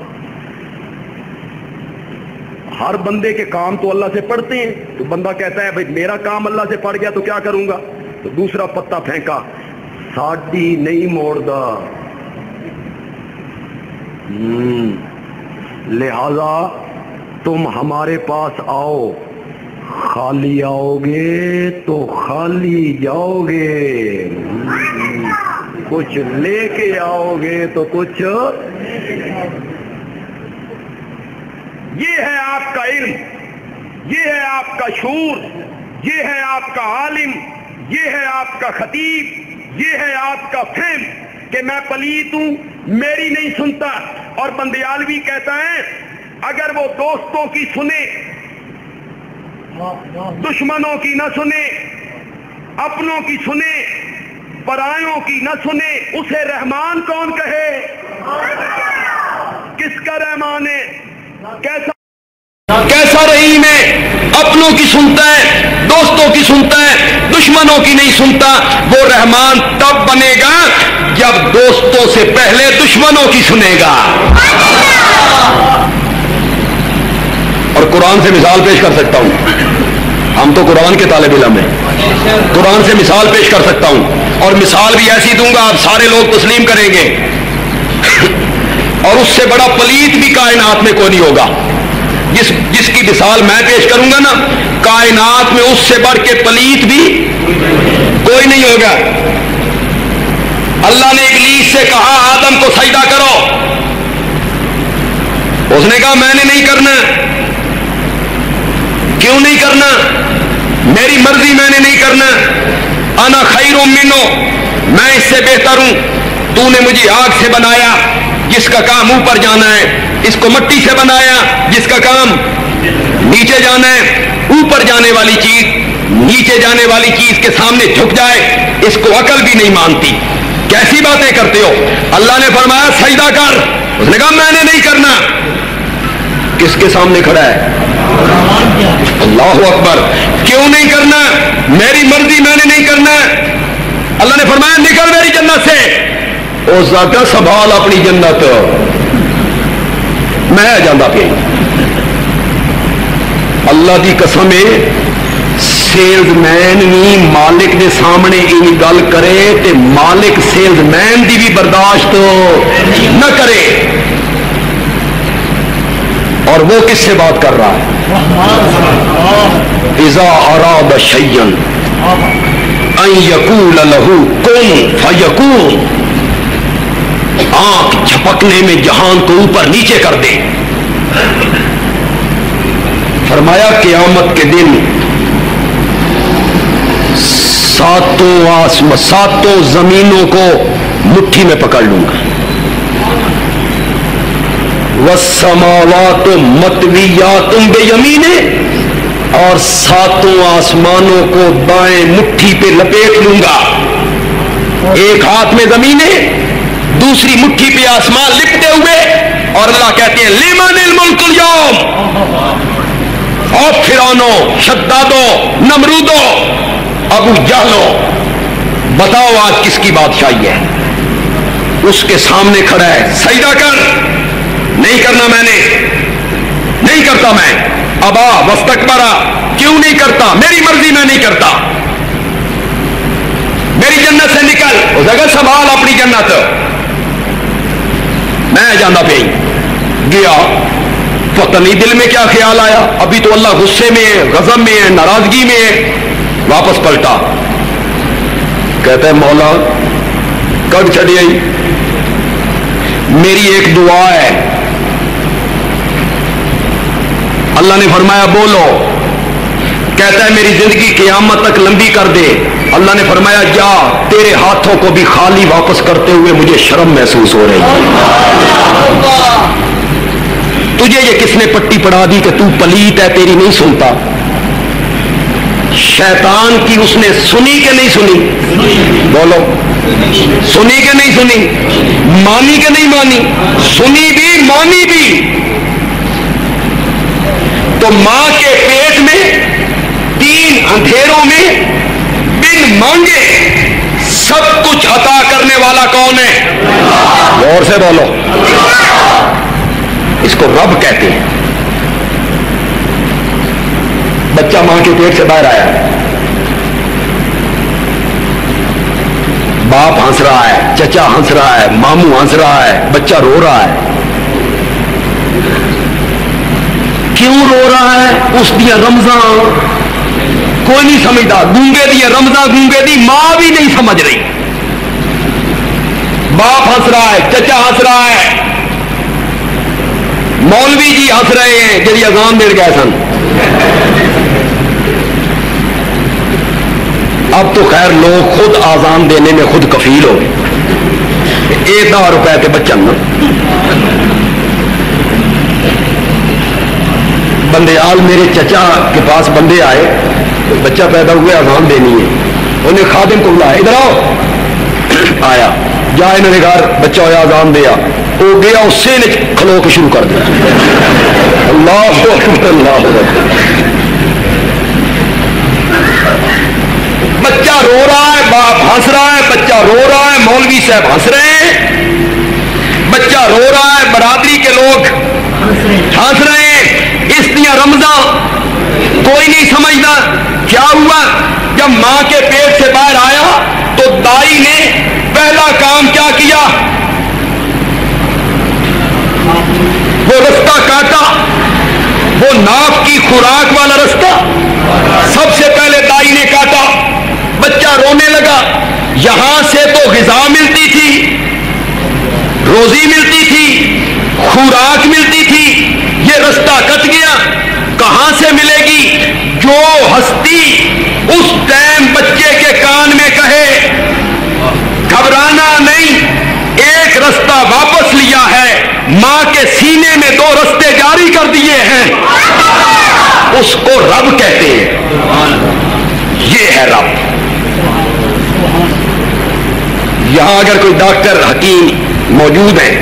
ہر بندے کے کام تو اللہ سے پڑھتے ہیں, تو بندہ کہتا ہے بھائی میرا کام اللہ سے پڑھ گیا تو کیا کروں گا, تو دوسرا پتا پھینکا, ساڈی نہیں موڑدا, لہذا تم ہمارے پاس آؤ, خالی آؤ گے تو خالی جاؤ گے, کچھ لے کے آؤ گے تو کچھ. یہ ہے آپ کا علم, یہ ہے آپ کا شعور, یہ ہے آپ کا عالم, یہ ہے آپ کا خطیب, یہ ہے آپ کا فہم کہ میں پلیت ہوں, میری نہیں سنتا. اور بندیالوی کہتا ہے اگر وہ دوستوں کی سنے, دشمنوں کی نہ سنے, اپنوں کی سنے, پرایوں کی نہ سنے, اسے رحمان کون کہے؟ کس کا رحمان ہے؟ کیسا رحیم ہے؟ اپنوں کی سنتا ہے, دوستوں کی سنتا ہے, دشمنوں کی نہیں سنتا. وہ رحمان تب بنے گا جب دوستوں سے پہلے دشمنوں کی سنے گا. اور قرآن سے مثال پیش کر سکتا ہوں, ہم تو قرآن کے طالب علم ہیں, قرآن سے مثال پیش کر سکتا ہوں, اور مثال بھی ایسی دوں گا آپ سارے لوگ تسلیم کریں گے. اور اس سے بڑا پلیت بھی کائنات میں کوئی نہیں ہوگا. جس کی مثال میں پیش کروں گا نا, کائنات میں اس سے بڑھ کے پلیت بھی کوئی نہیں ہوگا. اللہ نے ابلیس سے کہا آدم کو سجدہ کرو, اس نے کہا میں نے نہیں کرنا. کیوں نہیں کرنا؟ میری مرضی, میں نے نہیں کرنا. انا خیر منہ, میں اس سے بہتر ہوں. تو نے مجھے آگ سے بنایا جس کا کام اوپر جانا ہے, اس کو مٹی سے بنایا جس کا کام نیچے جانا ہے. اوپر جانے والی چیز نیچے جانے والی چیز کے سامنے جھک جائے, اس کو عقل بھی نہیں مانتی. کیسی باتیں کرتے ہو؟ اللہ نے فرمایا سجدہ کر, اس نے کہا میں نے نہیں کرنا. کس کے سامنے کھڑا ہے؟ اللہ اکبر. کیوں نہیں کرنا؟ میری مرضی, میں نے نہیں کرنا. اللہ نے فرمایا نکل میری جنت سے. اس ذات سنبھال اپنی جنت, میں جانا پہ. اللہ دی قسم ہے, سیلز مین بھی مالک دے سامنے ان گل کرے تے مالک سیلز مین دی بھی برداشت نہ کرے. اور وہ کس سے بات کر رہا ہے؟ اذا اراد شیئا ان یقول له کن فیکون. آنکھ جھپکنے میں جہان کو اوپر نیچے کر دے. فرمایا قیامت کے دن ساتوں زمینوں کو مٹھی میں پکڑ لوں گا. والسماوات مطویات بیمینے, اور ساتوں آسمانوں کو دائیں مٹھی پہ لپیٹ لوں گا. ایک ہاتھ میں زمینیں, دوسری مٹھی پہ آسمان لپٹے ہوئے, اور اللہ کہتے ہیں لمن الملک اليوم. اور فرعونوں, شدادوں, نمرودوں, ابو جہلوں, بتاؤ آج کس کی بادشاہی ہے؟ اس کے سامنے کھڑا ہے, سجدہ کر. نہیں کرنا, میں نے نہیں کرتا. میں ابا واستکبرا, کیوں نہیں کرتا؟ میری مرضی, میں نہیں کرتا. میری جنت سے نکل, اس جگہ سنبھال اپنی جنت. میں جانا پہ گیا, پتہ نہیں دل میں کیا خیال آیا. ابھی تو اللہ غصے میں ہے, غضب میں ہے, ناراضگی میں ہے. واپس پلٹا, کہتا ہے مولا کب چڑی آئی, میری ایک دعا ہے. اللہ نے فرمایا بولو. کہتا ہے میری زندگی قیامت تک لمبی کر دے. اللہ نے فرمایا جا, تیرے ہاتھوں کو بھی خالی واپس کرتے ہوئے مجھے شرم محسوس ہو رہی ہے. تجھے یہ کس نے پٹی پڑھا دی کہ تو پلیت ہے، تیری نہیں سنتا؟ شیطان کی اس نے سنی کہ نہیں سنی؟ بولو، سنی کہ نہیں سنی؟ مانی کہ نہیں مانی؟ سنی بھی مانی بھی۔ تو ماں کے پیٹ میں 3 اندھیروں میں بن مانگے سب کچھ عطا کرنے والا کون ہے؟ غور سے بولو، اس کو رب کہتے ہیں۔ بچہ ماں کے پیٹ سے باہر آیا، باپ ہنس رہا ہے، چچا ہنس رہا ہے، ماموں ہنس رہا ہے، بچہ رو رہا ہے۔ کیوں رو رہا ہے؟ اس دیا رمضان کوئی نہیں سمجھتا، گونگے دیا رمضان گونگے دی، ماں بھی نہیں سمجھ رہی۔ باپ ہنس رہا ہے، چچا ہنس رہا ہے، مولوی جی ہنس رہے ہیں جی اذان دے گئے سن۔ اب تو خیر لوگ خود آزان دینے میں خود کفیل ہو گئے، 10 روپے کے بچن بندے آل میرے چچا کے پاس بندے آئے، بچہ پیدا ہوئے آزان دینی ہے، انہیں خادم کو بلایا، ادھر آؤ۔ آیا، جا انہوں نے گھر بچہ ہوا آزان دیا، وہ گیا اسے نے کھلو کے شروع کر دیا۔ اللہ اکبر اللہ اکبر۔ بچہ رو رہا ہے، باپ ہنس رہا ہے، بچہ رو رہا ہے، مولوی صاحب ہنس رہے ہیں، بچہ رو رہا ہے، برادری کے لوگ ہنس رہے ہیں۔ اس دیا رمضان کوئی نہیں سمجھتا کیا ہوا۔ جب ماں کے پیٹ سے باہر آیا تو دائی نے پہلا کام کیا کیا؟ وہ رستہ کاٹا، وہ ناف کی خوراک والا رستہ سب سے پہلے دائی نے کاٹا۔ بچہ رونے لگا، یہاں سے تو غذا ملتی تھی، روزی ملتی تھی، خوراک ملتی تھی، یہ رستہ کٹ گیا، کہاں سے ملے گی؟ جو ہستی اس ٹائم بچے کے کان میں کہے گھبرانا نہیں، ایک رستہ واپس لیا ہے، ماں کے سینے میں 2 رستے جاری کر دیے ہیں، اس کو رب کہتے ہیں۔ یہ ہے رب۔ یہاں اگر کوئی ڈاکٹر حکیم موجود ہیں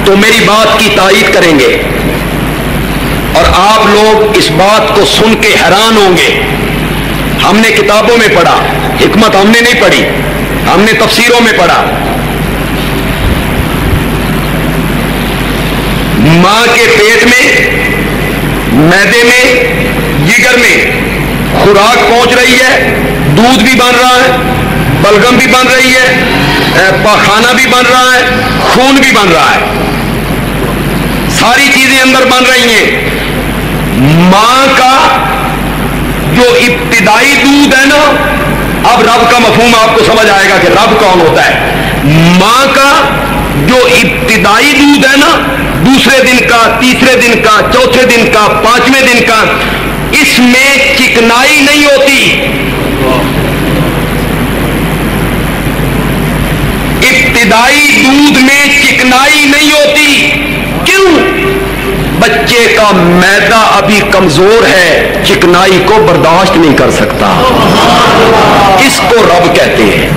تو میری بات کی تائید کریں گے، اور آپ لوگ اس بات کو سن کے حیران ہوں گے۔ ہم نے کتابوں میں پڑھا، حکمت ہم نے نہیں پڑھی، ہم نے تفسیروں میں پڑھا۔ ماں کے پیٹ میں، معدے میں، جگر میں خوراک پہنچ رہی ہے، دودھ بھی بن رہا ہے، بلغم بھی بن رہی ہے، پاخانہ بھی بن رہا ہے، خون بھی بن رہا ہے، ساری چیزیں اندر بن رہی ہیں۔ ماں کا جو ابتدائی دودھ ہے نا، اب رب کا مفہوم آپ کو سمجھ آئے گا کہ رب کون ہوتا ہے۔ ماں کا جو ابتدائی دودھ ہے نا، دوسرے دن کا، تیسرے دن کا، چوتھے دن کا، 5ویں دن کا، اس میں چکنائی نہیں ہوتی۔ ابتدائی دودھ میں چکنائی نہیں ہوتی۔ کیوں؟ بچے کا معدہ ابھی کمزور ہے، چکنائی کو برداشت نہیں کر سکتا، اس کو رب کہتے ہیں۔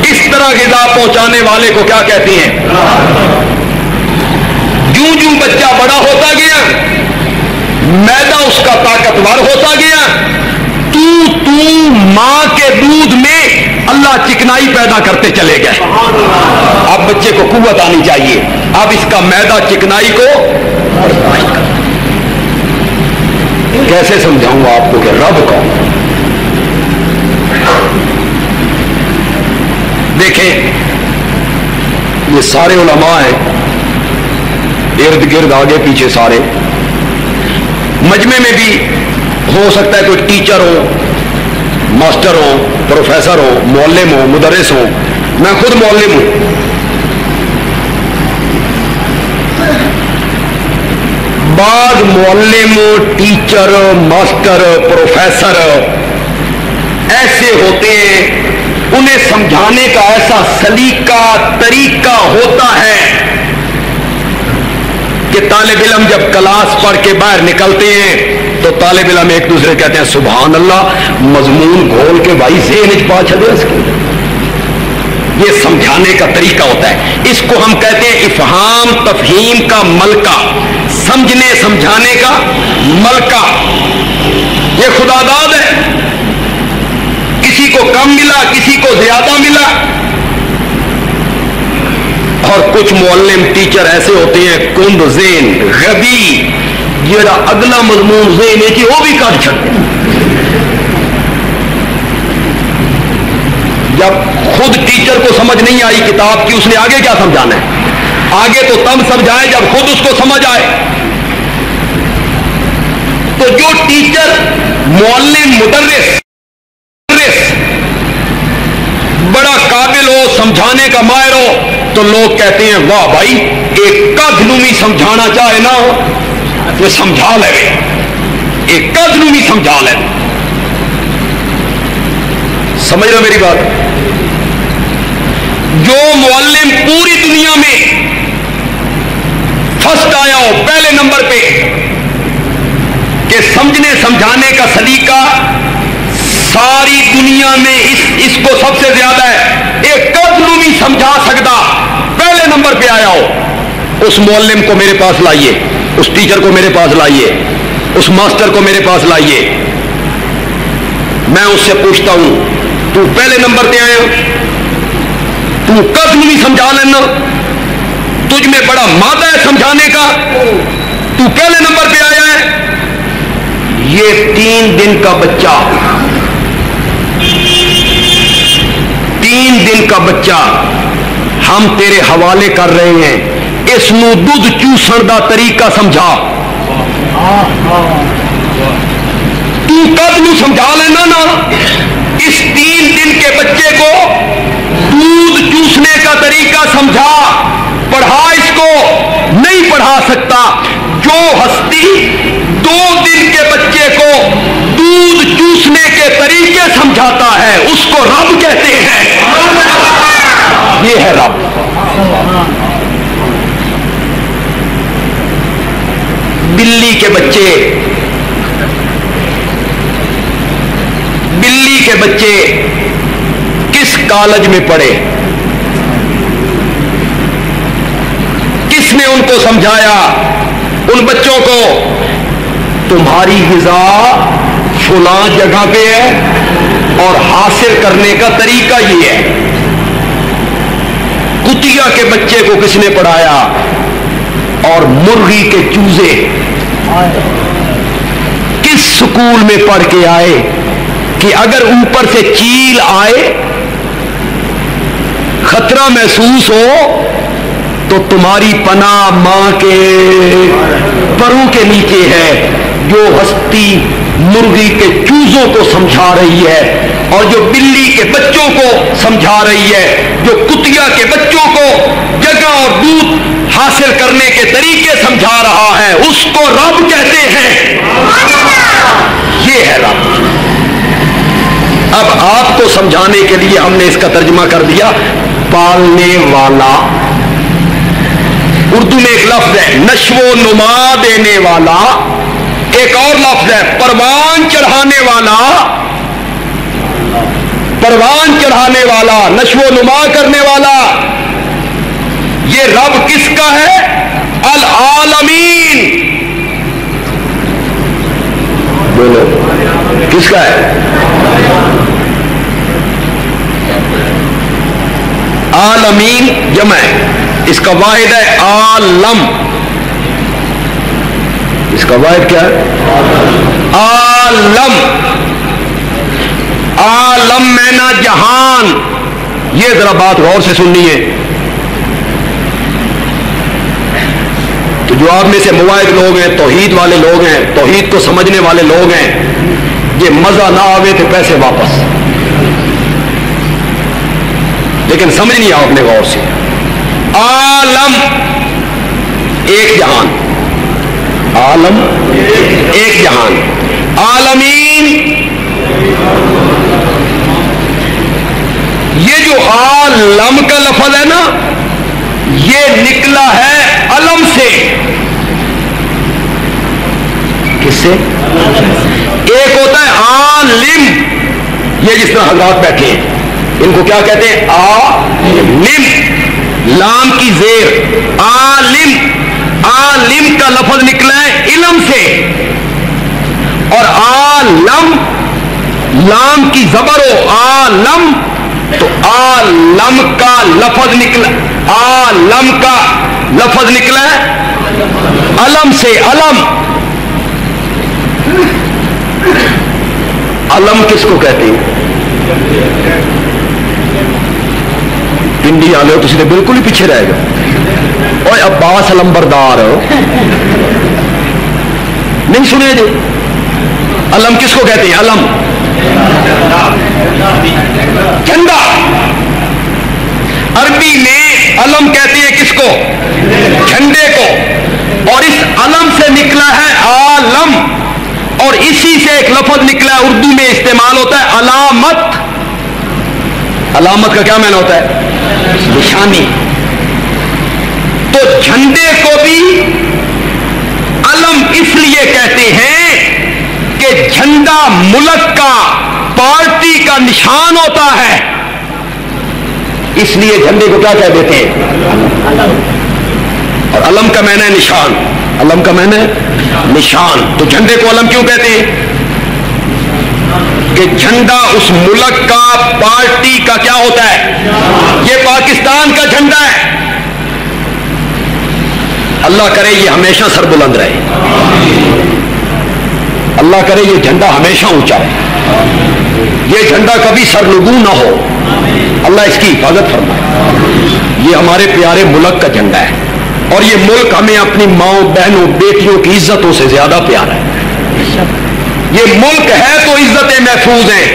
اس طرح غذا پہنچانے والے کو کیا کہتے ہیں؟ جوں جوں بچہ بڑا ہوتا گیا، معدہ اس کا طاقتور ہوتا گیا، تو ماں کے دودھ میں اللہ چکنائی پیدا کرتے چلے گئے۔ اب بچے کو قوت آنی چاہیے، اب اس کا معدہ چکنائی کو برداشت کر۔ کیسے سمجھاؤں آپ کو کہ رب کون؟ دیکھیں، یہ سارے علماء ہیں، ارد گرد آگے پیچھے سارے، مجمع میں بھی ہو سکتا ہے کوئی ٹیچر ہو، ماسٹر ہو، پروفیسر ہو، معلم ہو، مدرس ہو، میں خود معلم ہوں۔ بعض معلم، ٹیچر، ماسٹر، پروفیسر ایسے ہوتے ہیں، انہیں سمجھانے کا ایسا سلیقہ، طریقہ ہوتا ہے کہ طالب علم جب کلاس پڑھ کے باہر نکلتے ہیں تو طالب علم ایک دوسرے کہتے ہیں سبحان اللہ، مضمون گھول کے بھائی ذہن پا چلے اس کے. یہ سمجھانے کا طریقہ ہوتا ہے. اس کو ہم کہتے ہیں افہام تفہیم کا ملکہ، سمجھنے سمجھانے کا ملکہ. یہ خدا داد ہے. کسی کو کم ملا، کسی کو زیادہ ملا. اور کچھ معلم ٹیچر ایسے ہوتے ہیں کند ذہن، غبی، جڑا اگلا مضمون ذہن ہے کہ وہ بھی کٹ چھڑتے ہیں. جب خود ٹیچر کو سمجھ نہیں آئی کتاب کی، اس نے آگے کیا سمجھانا ہے؟ آگے تو تب سمجھائے جب خود اس کو سمجھ آئے. تو جو ٹیچر، معلم، مدرس بڑا قابل ہو، سمجھانے کا ماہر ہو، تو لوگ کہتے ہیں واہ بھائی، ایک قدنومی سمجھانا چاہے نہ ہو یہ سمجھا لے، ایک قدنومی سمجھا لے. سمجھ رہے میری بات؟ جو معلم پوری دنیا میں فرسٹ آیا ہو، پہلے نمبر پہ، کہ سمجھنے سمجھانے کا سلیقہ ساری دنیا میں اس کو سب سے زیادہ ہے، ایک قدنومی سمجھا سکتا پہلے نمبر پہ آیا ہو، اس معلم کو میرے پاس لائیے، اس ٹیچر کو میرے پاس لائیے، اس ماسٹر کو میرے پاس لائیے. میں اس سے پوچھتا ہوں تو پہلے نمبر پہ آیا، تو قدنومی سمجھا لینا، تجھ میں بڑا مادہ ہے سمجھانے کا، تو پہلے نمبر پہ آیا ہے. یہ 3 دن کا بچہ، 3 دن کا بچہ ہم تیرے حوالے کر رہے ہیں، اس نو دودھ چوسن دا طریقہ سمجھا. تو کب نو سمجھا لینا نا. اس 3 دن کے بچے کو دودھ چوسنے کا طریقہ سمجھا. پڑھا اس کو نہیں پڑھا سکتا. جو ہستی 2 دن کے بچے کو دودھ چوسنے کے طریقے سمجھاتا ہے اس کو رب کہتے ہیں. یہ ہے رب. بلی کے بچے کس کالج میں پڑھے؟ کس نے ان کو سمجھایا؟ ان بچوں کو تمہاری غذا فلاں جگہ پہ ہے اور حاصل کرنے کا طریقہ یہ ہے. کتیا کے بچے کو کس نے پڑھایا؟ اور مرغی کے چوزے کس سکول میں پڑھ کے آئے کہ اگر اوپر سے چیل آئے، خطرہ محسوس ہو، تو تمہاری پناہ ماں کے پروں کے نیچے ہے. جو ہستی مرغی کے چوزوں کو سمجھا رہی ہے اور جو بلی کے بچوں کو سمجھا رہی ہے، جو کتیا کے بچوں کو جگہ اور دودھ حاصل کرنے کے طریقے سمجھا رہا ہے، اس کو رب کہتے ہیں. یہ ہے رب. اب آپ کو سمجھانے کے لیے ہم نے اس کا ترجمہ کر دیا پالنے والا. اردو میں ایک لفظ ہے نشو و نما دینے والا، ایک اور لفظ ہے پروان چڑھانے والا. پروان چڑھانے والا، نشو و نما کرنے والا. یہ رب کس کا ہے؟ العالمین. بولو کس کا ہے؟ عالمین جمع ہے، اس کا واحد ہے عالم. اس کا واحد کیا ہے؟ عالم. عالم مینا جہان. یہ ذرا بات غور سے سننی ہے. تو جو آپ میں سے مواحد لوگ ہیں، توحید والے لوگ ہیں، توحید کو سمجھنے والے لوگ ہیں، یہ مزہ نہ آوے تو پیسے واپس. لیکن سمجھ نہیں آپ نے غور سے. عالم ایک جہان، عالم ایک جہان. عالمین یہ جو عالم کا لفظ ہے نا، یہ نکلا ہے علم سے. سے, ایک ہوتا ہے عالم. یہ جس طرح حضرات بیٹھے ہیں ان کو کیا کہتے ہیں؟ عالم, لام کی زیر, عالم. عالم کا لفظ نکلا ہے علم سے, اور عالم لام کی زبر ہو عالم, تو عالم کا لفظ نکلا, عالم کا لفظ نکلا ہے علم سے. علم, علم کس کو کہتے ہیں؟ پنڈی والے ہو تو بالکل ہی پیچھے رہے گا. اور عباس علمبردار نہیں سنے جی؟ علم کس کو کہتے ہیں؟ علم جھنڈا. عربی میں علم کہتے ہیں کس کو؟ جھنڈے کو. اور اس علم سے نکلا ہے عالم, اور اسی سے ایک لفظ نکلا ہے اردو میں استعمال ہوتا ہے علامت. علامت کا کیا معنی ہوتا ہے؟ نشانی. تو جھنڈے کو بھی علم اس لیے کہتے ہیں کہ جھنڈا ملک کا, پارٹی کا نشان ہوتا ہے, اس لیے جھنڈے کو کیا کہہ دیتے ہیں؟ اور علم کا معنی ہے نشان. علم کا معنی ہے نشان. تو جھنڈے کو علم کیوں کہتے ہیں؟ کہ جھنڈا اس ملک کا, پارٹی کا کیا ہوتا ہے؟ یہ پاکستان کا جھنڈا ہے. اللہ کرے یہ ہمیشہ سر بلند رہے, اللہ کرے یہ جھنڈا ہمیشہ اونچا ہے, یہ جھنڈا کبھی سرنگو نہ ہو, اللہ اس کی حفاظت فرمائے. یہ ہمارے پیارے ملک کا جھنڈا ہے, اور یہ ملک ہمیں اپنی ماؤں بہنوں بیٹیوں کی عزتوں سے زیادہ پیارا ہے. یہ ملک ہے تو عزتیں محفوظ ہیں,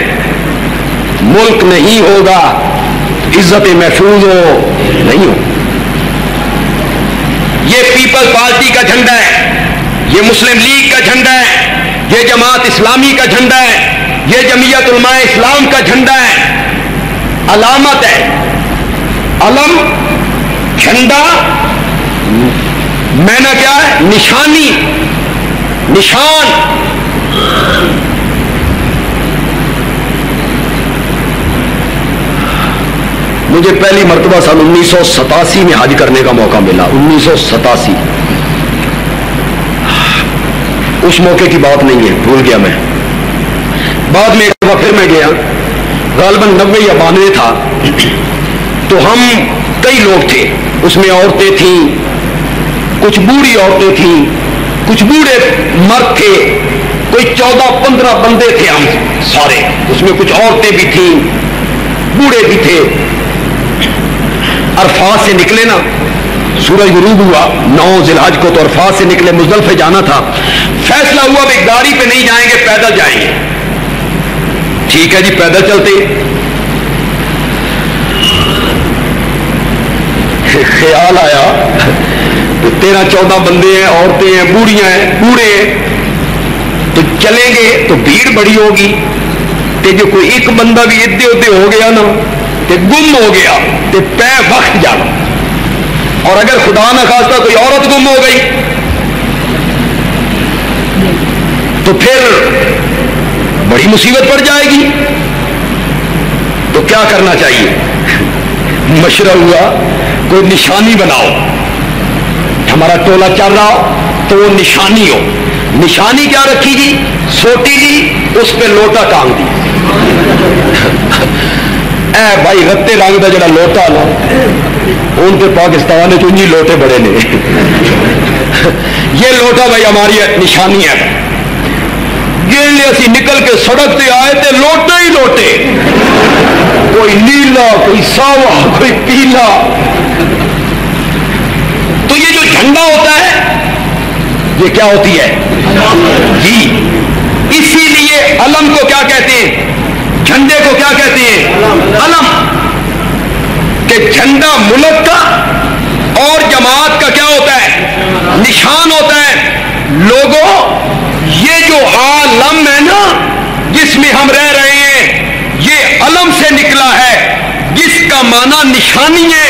ملک نہیں ہوگا عزتیں محفوظ نہیں ہو. یہ پیپل پارٹی کا جھنڈا ہے, یہ مسلم لیگ کا جھنڈا ہے, یہ جماعت اسلامی کا جھنڈا ہے, یہ جمعیت علماء اسلام کا جھنڈا ہے. علامت ہے, علم, جھنڈا, معنی کیا ہے؟ نشانی, نشان. مجھے پہلی مرتبہ سن 1987 میں حج کرنے کا موقع ملا. 1987, اس موقع کی بات نہیں ہے, بھول گیا میں. بعد میں ایک دفعہ پھر میں گیا, غالباً 90 یا 92 تھا. تو ہم کئی لوگ تھے, اس میں عورتیں تھیں, کچھ بوڑھی عورتیں تھیں, کچھ بوڑھے مرد تھے, کوئی 14-15 بندے تھے ہم سارے. اس میں کچھ عورتیں بھی تھیں, بوڑھے بھی تھے. عرفات سے نکلے نا, سورج غروب ہوا 9 ذی الحج کو, تو عرفات سے نکلے, مزدلفہ جانا تھا. فیصلہ ہوا بھی گاڑی پہ نہیں جائیں گے, پیدل جائیں گے. ٹھیک ہے جی, پیدل چلتے. خیال آیا 13-14 بندے ہیں, عورتیں ہیں, بوڑھیاں ہیں, بوڑھے ہیں, تو چلیں گے تو بھیڑ بڑی ہوگی. تے جو کوئی ایک بندہ بھی ادھے ادھے ہو گیا نا, تے گم ہو گیا, تے پے وقت جانا. اور اگر خدا نہ خواستہ کوئی عورت گم ہو گئی تو پھر بڑی مصیبت پڑ جائے گی. تو کیا کرنا چاہیے؟ مشورہ ہوا کوئی نشانی بناؤ. ہمارا ٹولہ چل رہا ہو تو وہ نشانی ہو. نشانی کیا رکھی گی؟ سوٹی لی, اس پہ لوٹا ٹانگ دی. اے بھائی رتے رنگ کا جڑا لوٹا نا, ان کے پاکستان میں چنجی لوٹے بڑے نے. یہ لوٹا بھائی ہماری نشانی ہے. گیلے اسی نکل کے سڑک پہ آئے تھے, لوٹے ہی لوٹے, کوئی نیلا, کوئی ساوا, کوئی پیلا. تو یہ جو جھنڈا ہوتا ہے یہ کیا ہوتی ہے جی؟ اسی لیے علم کو کیا کہتے ہیں؟ جھنڈے کو کیا کہتے ہیں؟ علم. کہ جھنڈا ملک کا اور جماعت کا کیا ہوتا ہے؟ نشان ہوتا ہے. لوگوں, یہ جو عالم ہے نا جس میں ہم رہ رہے ہیں, یہ علم سے نکلا ہے, جس کا معنی نشانی ہے.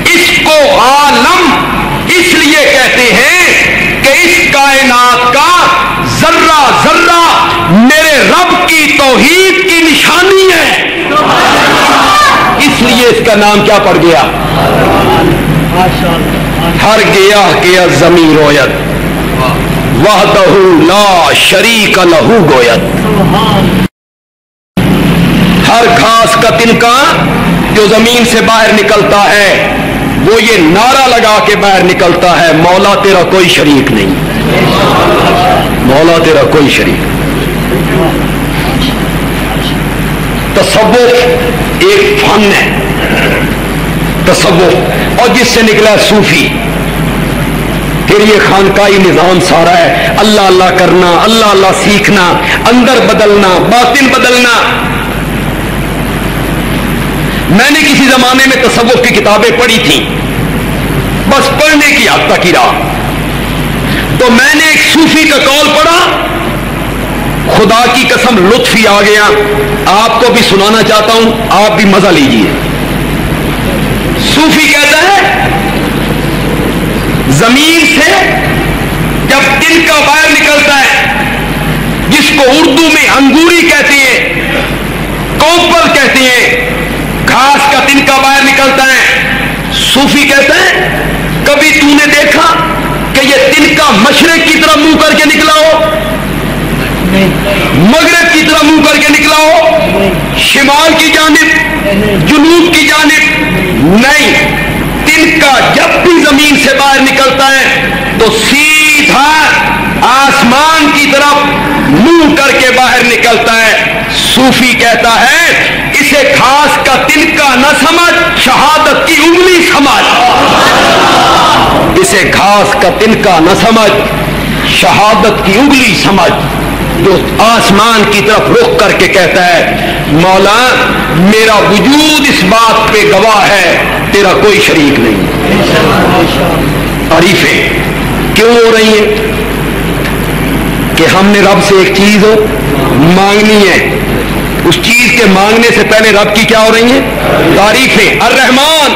اس کو عالم اس لیے کہتے ہیں کہ اس کائنات کا ذرہ اس کا نام کیا پڑ گیا؟ ہر گیا کیا زمین رویت وحدہ لا شریک لہو گویت. ہر گھاس کا تنکا جو زمین سے باہر نکلتا ہے وہ یہ نعرہ لگا کے باہر نکلتا ہے مولا تیرا کوئی شریک نہیں، مولا تیرا کوئی شریک. تصوف ایک فن ہے، تصوف، اور جس سے نکلا صوفی. پھر یہ خانقاہی نظام سارا ہے، اللہ اللہ کرنا، اللہ اللہ سیکھنا، اندر بدلنا، باطن بدلنا. میں نے کسی زمانے میں تصوف کی کتابیں پڑھی تھیں، بس پڑھنے کی حد تک ہی رہا. تو میں نے ایک صوفی کا قول پڑھا، خدا کی قسم لطف ہی آ گیا. آپ کو بھی سنانا چاہتا ہوں، آپ بھی مزہ لیجئے. صوفی کہتا ہے زمین سے جب تنکا باہر نکلتا ہے، جس کو اردو میں انگوری کہتے ہیں، کوپل کہتے ہیں، گھاس کا تنکا باہر نکلتا ہے. صوفی کہتا ہے کبھی تو نے دیکھا کہ یہ تنکا مشرق کی طرف منہ کر کے نکلا ہو، مغرب کی طرف منہ کر کے نکلا ہو، شمال کی جانب، جنوب کی جانب؟ نہیں، تنکا جب بھی زمین سے باہر نکلتا ہے تو سیدھا آسمان کی طرف منہ کر کے باہر نکلتا ہے. صوفی کہتا ہے اسے گھاس کا تنکا نہ سمجھ، شہادت کی انگلی سمجھ. اسے گھاس کا تنکا نہ سمجھ، شہادت کی انگلی سمجھ. جو آسمان کی طرف رخ کر کے کہتا ہے مولا میرا وجود اس بات پہ گواہ ہے تیرا کوئی شریک نہیں. تعریفیں کیوں ہو رہی ہیں؟ کہ ہم نے رب سے ایک چیز مانگنی ہے، اس چیز کے مانگنے سے پہلے رب کی کیا ہو رہی ہیں؟ تعریفیں. الرحمن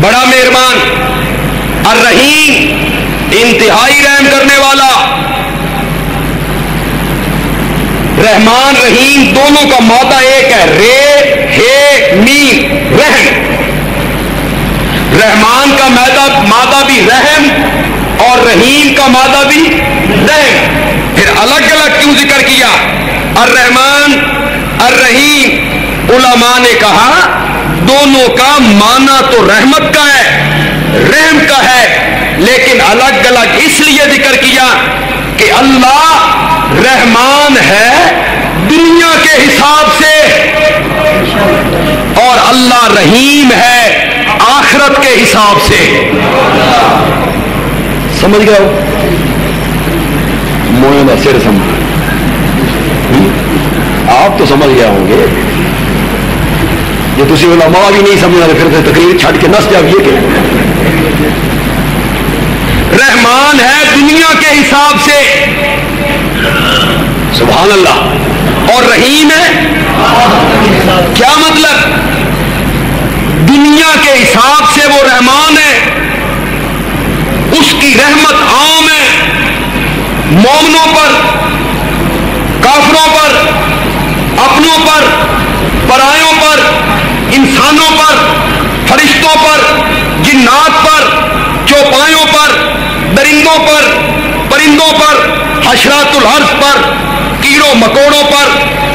بڑا مہربان، الرحیم انتہائی رحم کرنے والا. رحمان رحیم دونوں کا مادہ ایک ہے، رے ہے میم، رحم. رحمان کا مادہ بھی رحم اور رحیم کا مادہ بھی رحم. پھر الگ الگ کیوں ذکر کیا؟ الرحمن الرحیم. علماء نے کہا دونوں کا معنی تو رحمت کا ہے، رحم کا ہے، لیکن الگ الگ اس لیے ذکر کیا کہ اللہ رحمان ہے دنیا کے حساب سے اور اللہ رحیم ہے آخرت کے حساب سے. سمجھ گئے ہو؟ موئے کا سر سمجھ، آپ تو سمجھ گیا ہوں گے. یہ تسی علماء بھی نہیں سمجھ رہے پھر تقریر چھٹ کے نس جائیے کہ رحمان ہے دنیا کے حساب سے، سبحان اللہ، اور رحیم ہے. کیا مطلب؟ دنیا کے حساب سے وہ رحمان ہے، اس کی رحمت عام ہے مومنوں پر، کافروں پر، اپنوں پر، پرایوں پر، انسانوں پر، فرشتوں پر، جنات پر، چوپایوں پر، درندوں پر، پرندوں پر، حشرات الارض پر، کیڑوں مکوڑوں پر،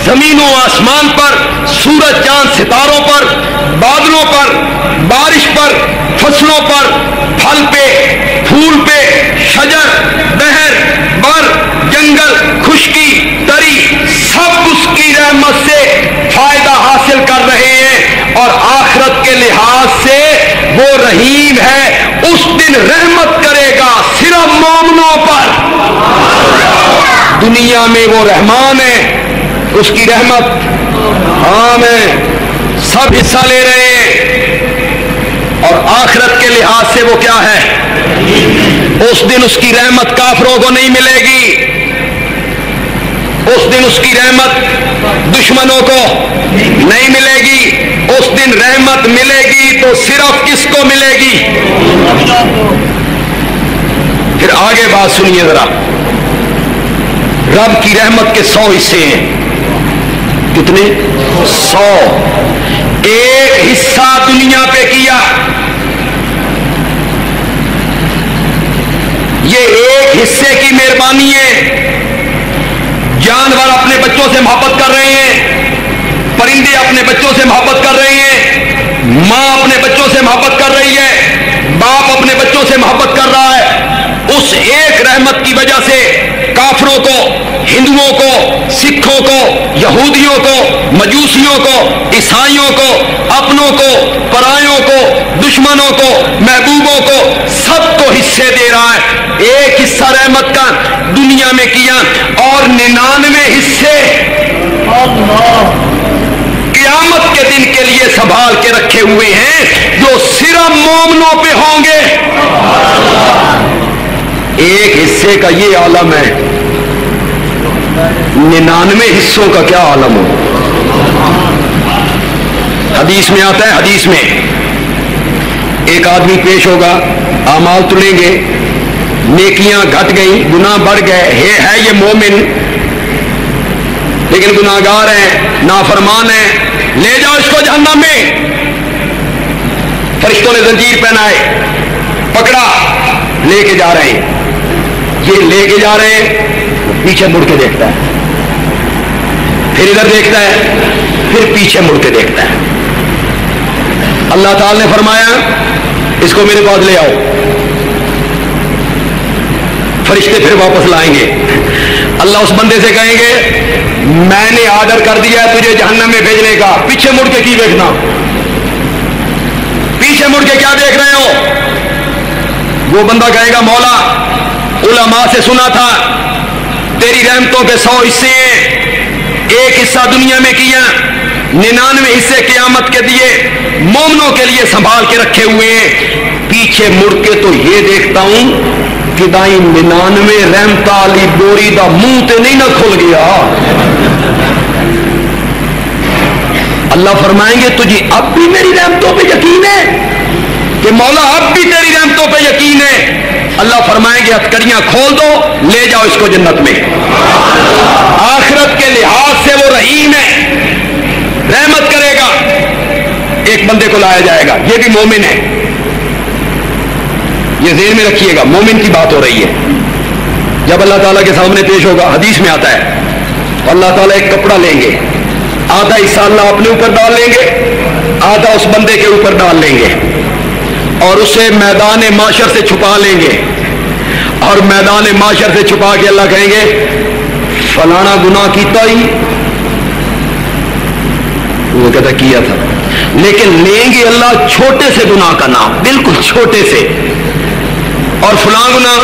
زمین و آسمان پر، سورج چاند ستاروں پر، بادلوں پر، بارش پر، فصلوں پر، پھل پہ، پھول پہ، شجر، بحر، بر، جنگل، خشکی، تری، سب اس کی رحمت سے فائدہ حاصل کر رہے ہیں. اور آخرت کے لحاظ سے وہ رحیم ہے، اس دن رحمت کرے گا صرف مومنوں پر. دنیا میں وہ رحمان ہے، اس کی رحمت عام ہے، سب حصہ لے رہے ہیں. اور آخرت کے لحاظ سے وہ کیا ہے؟ اس دن اس کی رحمت کافروں کو نہیں ملے گی، اس دن اس کی رحمت دشمنوں کو نہیں ملے گی. اس دن رحمت ملے گی تو صرف کس کو ملے گی؟ پھر آگے بات سنیے ذرا. رب کی رحمت کے 100 حصے ہیں. کتنے؟ 100. ایک حصہ دنیا پہ کیا، یہ ایک حصے کی مہربانی ہے۔ جانور اپنے بچوں سے محبت کر رہے ہیں، پرندے اپنے بچوں سے محبت کر رہے ہیں، ماں اپنے بچوں سے محبت کر رہی ہے، باپ اپنے بچوں سے محبت کر رہا ہے۔ اس ایک رحمت کی وجہ سے کافروں کو، ہندوؤں کو، سکھوں کو، یہودیوں کو، مجوسیوں کو، عیسائیوں کو، اپنوں کو، پرایوں کو، دشمنوں کو، محبوبوں کو، سب کو حصے دے رہا ہے۔ ایک حصہ رحمت کا دنیا میں کیا اور 99 حصے قیامت کے دن کے لیے سنبھال کے رکھے ہوئے ہیں جو صرف مومنوں پہ ہوں گے۔ ایک حصے کا یہ عالم ہے، 99 حصوں کا کیا عالم ہو۔ حدیث میں آتا ہے، حدیث میں ایک آدمی پیش ہوگا، اعمال تلیں گے، نیکیاں گھٹ گئی، گناہ بڑھ گئے، ہے یہ مومن لیکن گناہگار ہیں، نافرمان ہیں، لے جاؤ اس کو جہنم میں۔ فرشتوں نے زنجیر پہنائے، پکڑا، لے کے جا رہے ہیں، یہ لے کے جا رہے ہیں، پیچھے مڑ کے دیکھتا ہے، پھر ادھر دیکھتا ہے، پھر پیچھے مڑ کے دیکھتا ہے۔ اللہ تعالی نے فرمایا اس کو میرے پاس لے آؤ۔ فرشتے پھر واپس لائیں گے، اللہ اس بندے سے کہیں گے میں نے آرڈر کر دیا ہے تجھے جہنم میں بھیجنے کا، پیچھے مڑ کے کی دیکھنا، پیچھے مڑ کے کیا دیکھ رہے ہو؟ وہ بندہ کہے گا مولا علماء سے سنا تھا تیری رحمتوں کے 100 حصے ہیں، ایک حصہ دنیا میں کیا، 99 حصے قیامت کے دیے، مومنوں کے لیے سنبھال کے رکھے ہوئے ہیں۔ پیچھے مڑ کے تو یہ دیکھتا ہوں کہ دائی 99 رحمت علی بوری دا منہ تے نہیں نہ کھل گیا۔ اللہ فرمائیں گے تجھے اب بھی میری رحمتوں پہ یقین ہے کہ مولا اب بھی تیری رحمتوں پہ یقین ہے؟ اللہ فرمائیں گے ہتھکڑیاں کھول دو، لے جاؤ اس کو جنت میں۔ آخرت کے لحاظ سے وہ رحیم ہے، رحمت کرے گا۔ ایک بندے کو لایا جائے گا، یہ بھی مومن ہے، یہ ذہن میں رکھیے گا، مومن کی بات ہو رہی ہے۔ جب اللہ تعالیٰ کے سامنے پیش ہوگا، حدیث میں آتا ہے اللہ تعالیٰ ایک کپڑا لیں گے، آدھا حصہ اللہ اپنے اوپر ڈال لیں گے، آدھا اس بندے کے اوپر ڈال لیں گے اور اسے میدان معاشر سے چھپا لیں گے، اور میدان معاشر سے چھپا کے اللہ کہیں گے فلانا گناہ کیتا ہی، وہ کہتا کیا تھا، لیکن لیں گے اللہ چھوٹے سے گناہ کا نام، بالکل چھوٹے سے، اور فلاں گناہ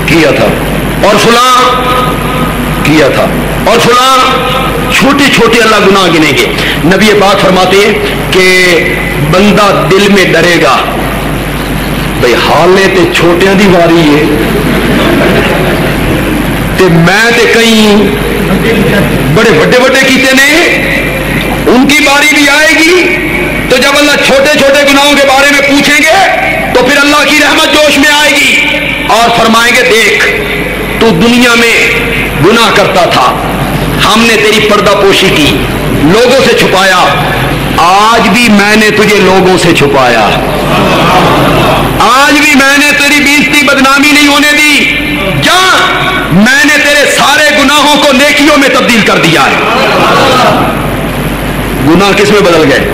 کیا تھا، اور فلاں کیا تھا، اور فلاں چھوٹے چھوٹے اللہ گناہ گنیں گے۔ نبی پاک فرماتے ہیں کہ بندہ دل میں ڈرے گا بھئی حالے تے چھوٹیاں دی واری ہے تے میں تے کئی بڑے بڑے بڑے کیتے نے، ان کی باری بھی آئے گی۔ تو جب اللہ چھوٹے چھوٹے گناہوں کے بارے میں پوچھیں گے تو پھر اللہ کی رحمت جوش میں آئے گی اور فرمائیں گے دیکھ تو دنیا میں گناہ کرتا تھا، ہم نے تیری پردہ پوشی کی، لوگوں سے چھپایا، آج بھی میں نے تجھے لوگوں سے چھپایا، آج بھی میں نے تیری بےزتی بدنامی نہیں ہونے دی، جا میں نے تیرے سارے گناہوں کو نیکیوں میں تبدیل کر دیا ہے۔ گناہ کس میں بدل گئے؟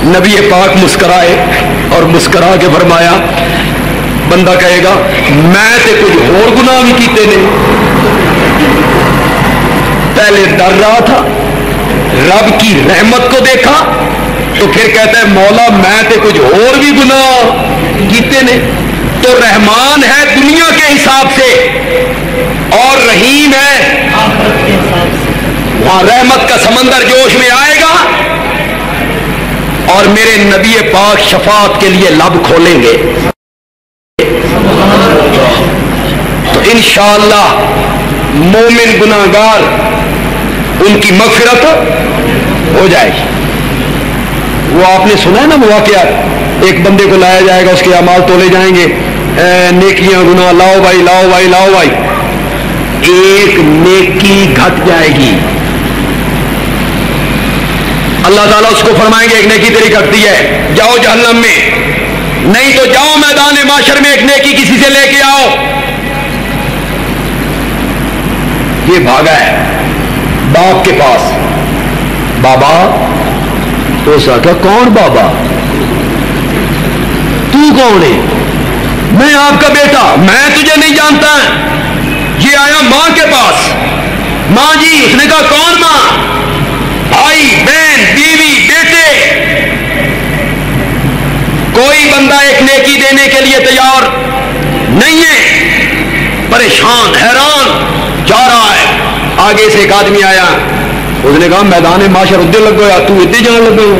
نبی پاک مسکرائے اور مسکرا کے فرمایا بندہ کہے گا میں تے کچھ اور گناہ بھی کیتے نے، پہلے ڈر رہا تھا، رب کی رحمت کو دیکھا تو پھر کہتا ہے مولا میں تے کچھ اور بھی گناہ کیتے نے۔ تو رحمان ہے دنیا کے حساب سے اور رحیم ہے، وہاں رحمت کا سمندر جوش میں آئے گا اور میرے نبی پاک شفاعت کے لیے لب کھولیں گے تو انشاءاللہ مومن گناہگار ان کی مغفرت ہو جائے گی۔ وہ آپ نے سنا ہے نا وہ واقعہ، ایک بندے کو لایا جائے گا، اس کے اعمال تولے جائیں گے، نیکیاں گناہ، لاؤ بھائی لاؤ بھائی لاؤ بھائی، ایک نیکی گھٹ جائے گی، اللہ تعالیٰ اس کو فرمائیں گے ایک نیکی تیری کٹتی ہے، جاؤ جہنم میں، نہیں تو جاؤ میدان معاشر میں ایک نیکی کسی سے لے کے آؤ۔ یہ بھاگا ہے باپ کے پاس، بابا تو کہا کون بابا؟ تو کون ہے؟ میں آپ کا بیٹا، میں تجھے نہیں جانتا۔ یہ آیا ماں کے پاس، ماں جی، اس نے کہا کون ماں؟ بھائی بہن بیوی بیٹے، کوئی بندہ ایک نیکی دینے کے لیے تیار نہیں ہے، پریشان حیران جا رہا ہے۔ آگے سے ایک آدمی آیا، اس نے کہا میدان معاشر ادھر لگ گیا، تو ادھر جان لگ گئے۔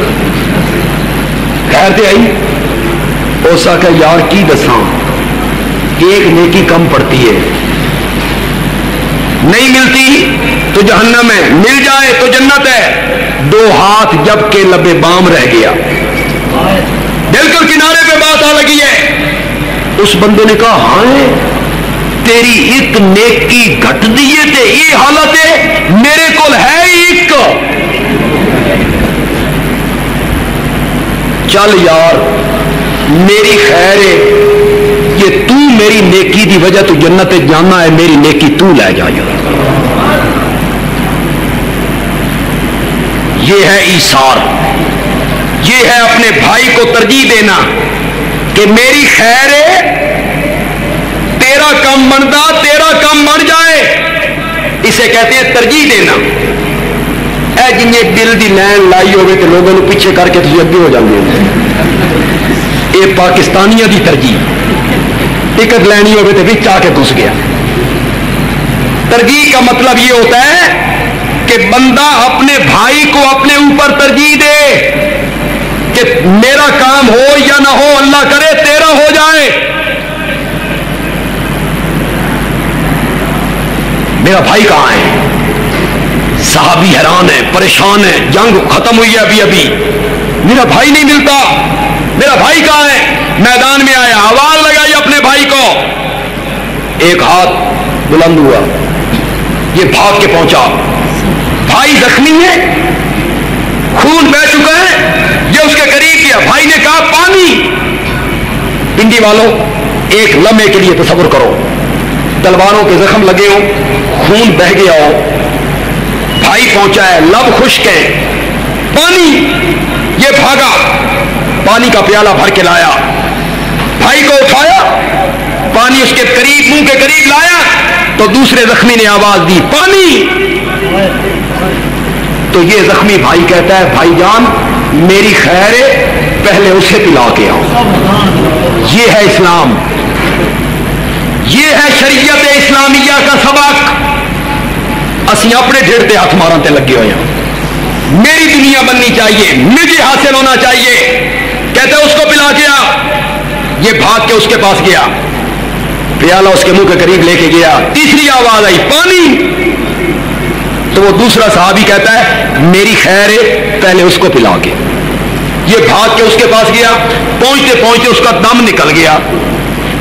خیر تے آئی اس کا یار کی دساں، ایک نیکی کم پڑتی ہے، نہیں ملتی تو جہنم ہے، مل جائے تو جنت ہے۔ دو ہاتھ جب کے لبے بام رہ گیا، بالکل کنارے پہ بات آ لگی ہے۔ اس بندے نے کہا ہاں تیری ایک نیکی گھٹ دیے تے یہ حالت ہے، میرے کول ہے ایک، چل یار میری خیر ہے، یہ تو میری نیکی دی وجہ تو جنت جانا ہے، میری نیکی تو لے جا یار۔ یہ ہے ایثار، یہ ہے اپنے بھائی کو ترجیح دینا کہ میری خیر ہے، تیرا کم بنتا تیرا کم بن جائے، اسے کہتے ہیں ترجیح دینا۔ اے جن دل دی لین لائی ہوگی تو لوگوں نے پیچھے کر کے تجھے اگے ہو جاندے ہو۔ یہ پاکستانیوں دی ترجیح، ٹکٹ لینی ہوگی تو وچ آ کے گھس گیا۔ ترجیح کا مطلب یہ ہوتا ہے کہ بندہ اپنے بھائی کو اپنے اوپر ترجیح دے کہ میرا کام ہو یا نہ ہو، اللہ کرے تیرا ہو جائے۔ میرا بھائی کہاں ہے؟ صحابی حیران ہے، پریشان ہے، جنگ ختم ہوئی ہے ابھی ابھی، میرا بھائی نہیں ملتا، میرا بھائی کہاں ہے؟ میدان میں آیا، آواز لگائی اپنے بھائی کو، ایک ہاتھ بلند ہوا، یہ بھاگ کے پہنچا، بھائی زخمی ہے، خون بہ چکا ہے، یہ اس کے قریب کیا، بھائی نے کہا پانی۔ پنڈی والوں ایک لمحے کے لیے تصور کرو، تلواروں کے زخم لگے ہو، خون بہ گیا ہو، بھائی پہنچا ہے، لب خشک ہے، پانی، یہ بھاگا، پانی کا پیالہ بھر کے لایا، بھائی کو اٹھایا، پانی اس کے قریب منہ کے قریب لایا تو دوسرے زخمی نے آواز دی پانی۔ تو یہ زخمی بھائی کہتا ہے بھائی جان میری خیر ہے، پہلے اسے پلا کے آؤ۔ یہ ہے اسلام، یہ ہے شریعت اسلامیہ کا سبق۔ اسی اپنے ڈھیر تے ہاتھ مارن تے لگے ہوئے ہیں، میری دنیا بننی چاہیے، مجھے حاصل ہونا چاہیے، کہتے ہیں اس کو پلا کے آ۔ یہ بھاگ کے اس کے پاس گیا، پیالہ اس کے منہ کے قریب لے کے گیا، تیسری آواز آئی پانی، تو وہ دوسرا صحابی کہتا ہے میری خیر ہے، پہلے اس کو پلا کے۔ یہ بھاگ کے اس کے پاس گیا، پہنچتے پہنچتے اس کا دم نکل گیا،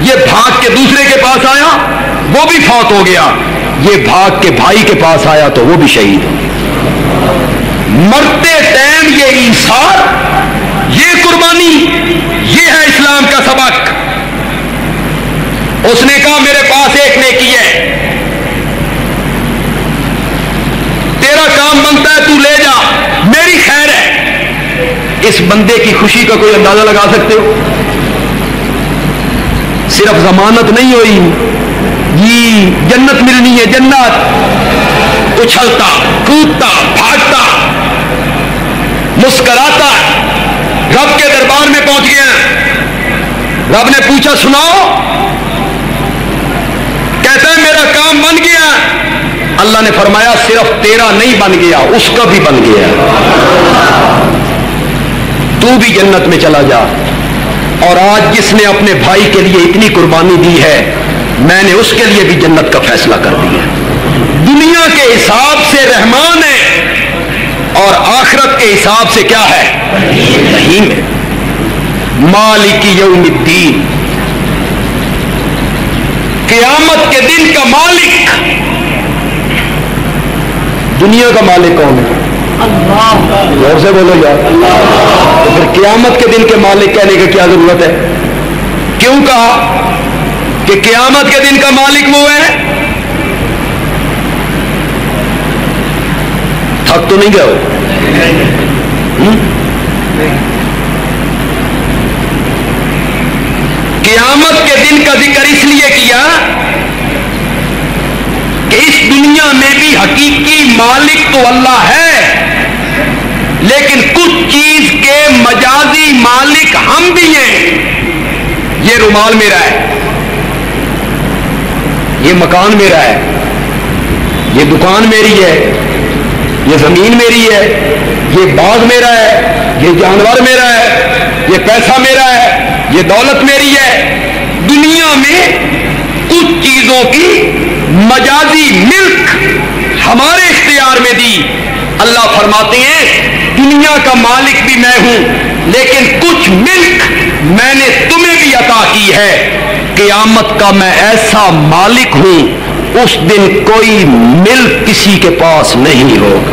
یہ بھاگ کے دوسرے کے پاس آیا، وہ بھی فوت ہو گیا، یہ بھاگ کے بھائی کے پاس آیا تو وہ بھی شہید ہو گیا۔ مرتے ٹائم یہ ایثار، یہ قربانی، یہ ہے اسلام کا سبق۔ اس نے کہا میرے پاس ایک نیکی ہے، تیرا کام بنتا ہے تو لے جا، میری خیر ہے۔ اس بندے کی خوشی کا کوئی اندازہ لگا سکتے ہو؟ صرف ضمانت نہیں ہوئی، جی جنت ملنی ہے، جنت، اچھلتا کودتا بھاگتا مسکراتا رب کے دربار میں پہنچ گیا۔ رب نے پوچھا سناؤ، کہتا ہے میرا کام بن گیا۔ اللہ نے فرمایا صرف تیرا نہیں بن گیا، اس کا بھی بن گیا، تو بھی جنت میں چلا جا۔ اور آج جس نے اپنے بھائی کے لیے اتنی قربانی دی ہے، میں نے اس کے لیے بھی جنت کا فیصلہ کر دیا۔ دنیا کے حساب سے رحمان ہے اور آخرت کے حساب سے کیا ہے؟ رحیم ہے۔ مالک یوم الدین، قیامت کے دن کا مالک۔ دنیا کا مالک کون ہے؟ غور سے بولو یار. تو پھر قیامت کے دن کے مالک کہنے کی کیا ضرورت ہے؟ کیوں کہا کہ قیامت کے دن کا مالک وہ ہے؟ تھک تو نہیں گئے ہو؟ قیامت کے دن کا ذکر اس لیے کیا کہ اس دنیا میں بھی حقیقی مالک تو اللہ ہے، لیکن کچھ چیز کے مجازی مالک ہم بھی ہیں. یہ رومال میرا ہے، یہ مکان میرا ہے، یہ دکان میری ہے، یہ زمین میری ہے، یہ باغ میرا ہے، یہ جانور میرا ہے، یہ پیسہ میرا ہے، یہ دولت میری ہے. دنیا میں کچھ چیزوں کی مجازی ملک ہمارے اختیار میں دی. اللہ فرماتے ہیں دنیا کا مالک بھی میں ہوں، لیکن کچھ ملک میں نے تمہیں بھی عطا کی ہے. قیامت کا میں ایسا مالک ہوں، اس دن کوئی ملک کسی کے پاس نہیں ہوگا.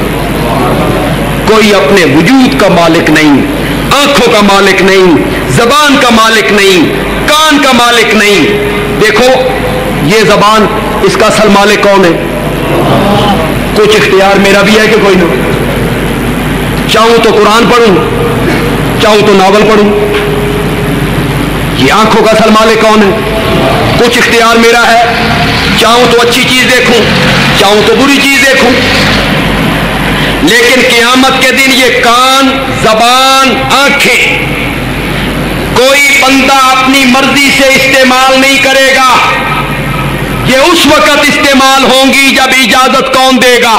کوئی اپنے وجود کا مالک نہیں، آنکھوں کا مالک نہیں، زبان کا مالک نہیں، کان کا مالک نہیں. دیکھو یہ زبان، اس کا اصل مالک کون ہے؟ کچھ اختیار میرا بھی ہے کہ کوئی نہیں؟ چاہوں تو قرآن پڑھوں، چاہوں تو ناول پڑھوں. یہ آنکھوں کا اصل مالک کون ہے؟ کچھ اختیار میرا ہے، چاہوں تو اچھی چیز دیکھوں، چاہوں تو بری چیز دیکھوں. لیکن قیامت کے دن یہ کان، زبان، آنکھیں کوئی بندہ اپنی مرضی سے استعمال نہیں کرے گا. یہ اس وقت استعمال ہوں گی جب اجازت کون دے گا؟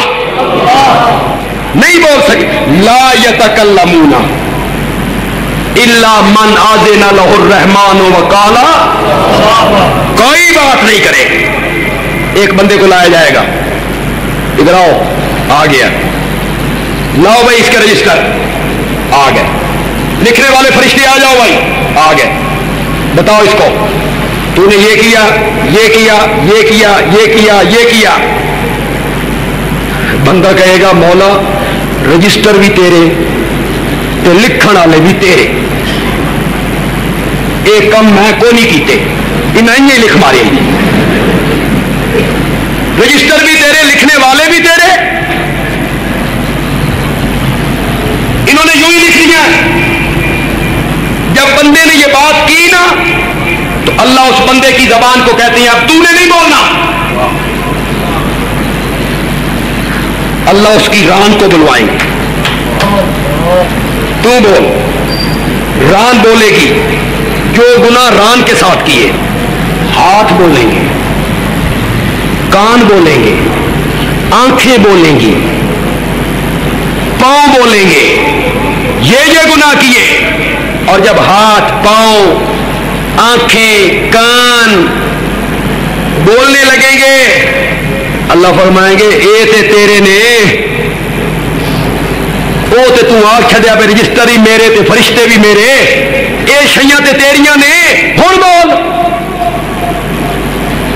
نہیں بول سکے. لا یتکلمون الا من اذن له الرحمن وقال. کوئی بات نہیں کرے. ایک بندے کو لایا جائے گا، ادھر آؤ، آ گیا، لاؤ بھائی اس کا رجسٹر، آ گئے. لکھنے والے فرشتے آ جاؤ بھائی، آ گئے. بتاؤ اس کو تو نے یہ کیا، یہ کیا، یہ کیا، یہ کیا، یہ کیا. بندہ کہے گا مولا رجسٹر بھی تیرے تے لکھن والے بھی تیرے، ایک کم میں کو نہیں کیتے، انہیں لکھ مارے. رجسٹر بھی تیرے، لکھنے والے بھی تیرے، انہوں نے یوں ہی لکھ لیا. جب بندے نے یہ بات کی نا تو اللہ اس بندے کی زبان کو کہتے ہیں اب تو نے نہیں بولنا. اللہ اس کی ران کو بلوائیں گے، تو بول. ران بولے گی جو گناہ ران کے ساتھ کیے. ہاتھ بولیں گے، کان بولیں گے، آنکھیں بولیں گی، پاؤں بولیں گے یہ گناہ کیے. اور جب ہاتھ، پاؤں، آنکھیں، کان بولنے لگیں گے اللہ فرمائیں گے اے تے تیرے نے، او تے تو آگ چھدیا پہ رجسٹر ہی میرے تے فرشتے بھی میرے، اے شیاں تے تیریاں نے، ہن بول.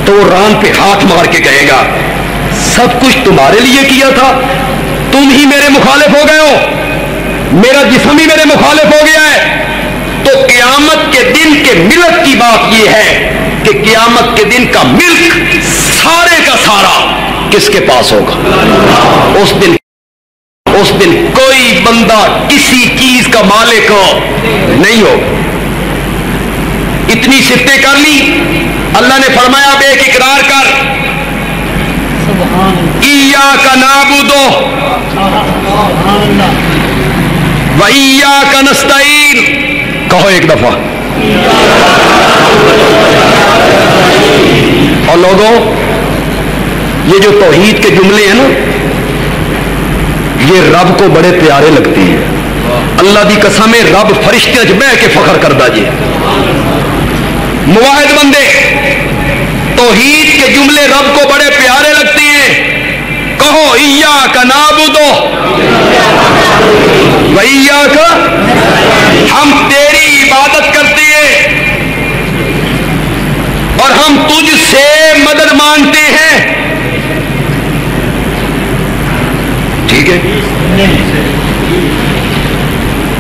تو وہ ران پہ ہاتھ مار کے کہے گا سب کچھ تمہارے لیے کیا تھا، تم ہی میرے مخالف ہو گئے ہو، میرا جسم ہی میرے مخالف ہو گیا ہے. تو قیامت کے دن کے ملک کی بات یہ ہے کہ قیامت کے دن کا ملک سارے کا سارا کس کے پاس ہوگا؟ اس دن کوئی بندہ کسی چیز کا مالک نہیں ہو. اتنی صفتیں کر لی. اللہ نے فرمایا اب ایک اقرار کر، ایاک نعبد و ایاک نستعین. کہو ایک دفعہ. اور لوگوں یہ جو توحید کے جملے ہیں نا یہ رب کو بڑے پیارے لگتے ہیں. اللہ دی قسم ہے رب فرشتے چ بہ کے فخر کردا جی. موحد بندے توحید کے جملے رب کو بڑے پیارے لگتے ہیں. کہو ایاک نعبد و ایاک، ہم تیری عبادت کرتے ہیں اور ہم تجھ سے مدد مانگتے ہیں. ٹھیک ہے.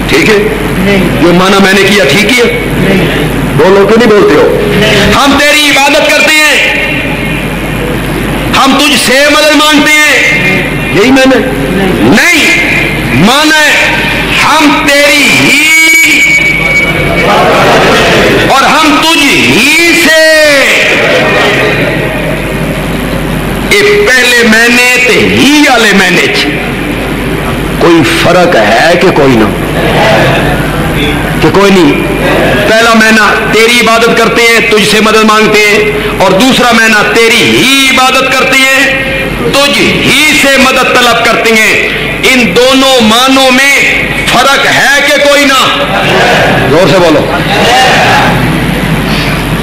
ٹھیک ہے؟ جو مانا میں نے کیا ٹھیک ہی ہے؟ بولو کہ نہیں بولتے ہو؟ ہم تیری عبادت کرتے ہیں، ہم تجھ سے مدد مانگتے ہیں، یہی میں نے نہیں مانا ہے ہم تیری ہی اور ہم تجھ ہی سے، پہلے میں نے تے ہی والے میں نے کوئی فرق ہے کہ کوئی نہ کہ کوئی نہیں؟ پہلا مہینہ تیری عبادت کرتے ہیں، تجھ سے مدد مانگتے ہیں، اور دوسرا مہینہ تیری ہی عبادت کرتے ہیں، تجھ ہی سے مدد طلب کرتے ہیں۔ ان دونوں معنوں میں فرق ہے کہ کوئی نہ؟ زور سے بولو،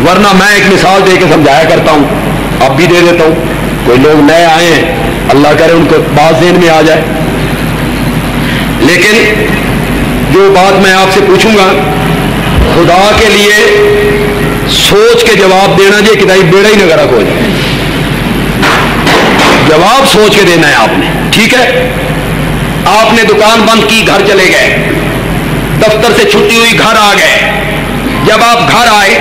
ورنہ میں ایک مثال دے کے سمجھایا کرتا ہوں، اب بھی دے دیتا ہوں۔ کوئی لوگ نئے آئے ہیں، اللہ کرے ان کو بات ذہن میں آ جائے، لیکن جو بات میں آپ سے پوچھوں گا خدا کے لیے سوچ کے جواب دینا جی، کتائی بیڑا ہی نہ گرک ہو جائے، جواب سوچ کے دینا ہے آپ نے، ٹھیک ہے؟ آپ نے دکان بند کی، گھر چلے گئے، دفتر سے چھٹی ہوئی، گھر آ گئے۔ جب آپ گھر آئے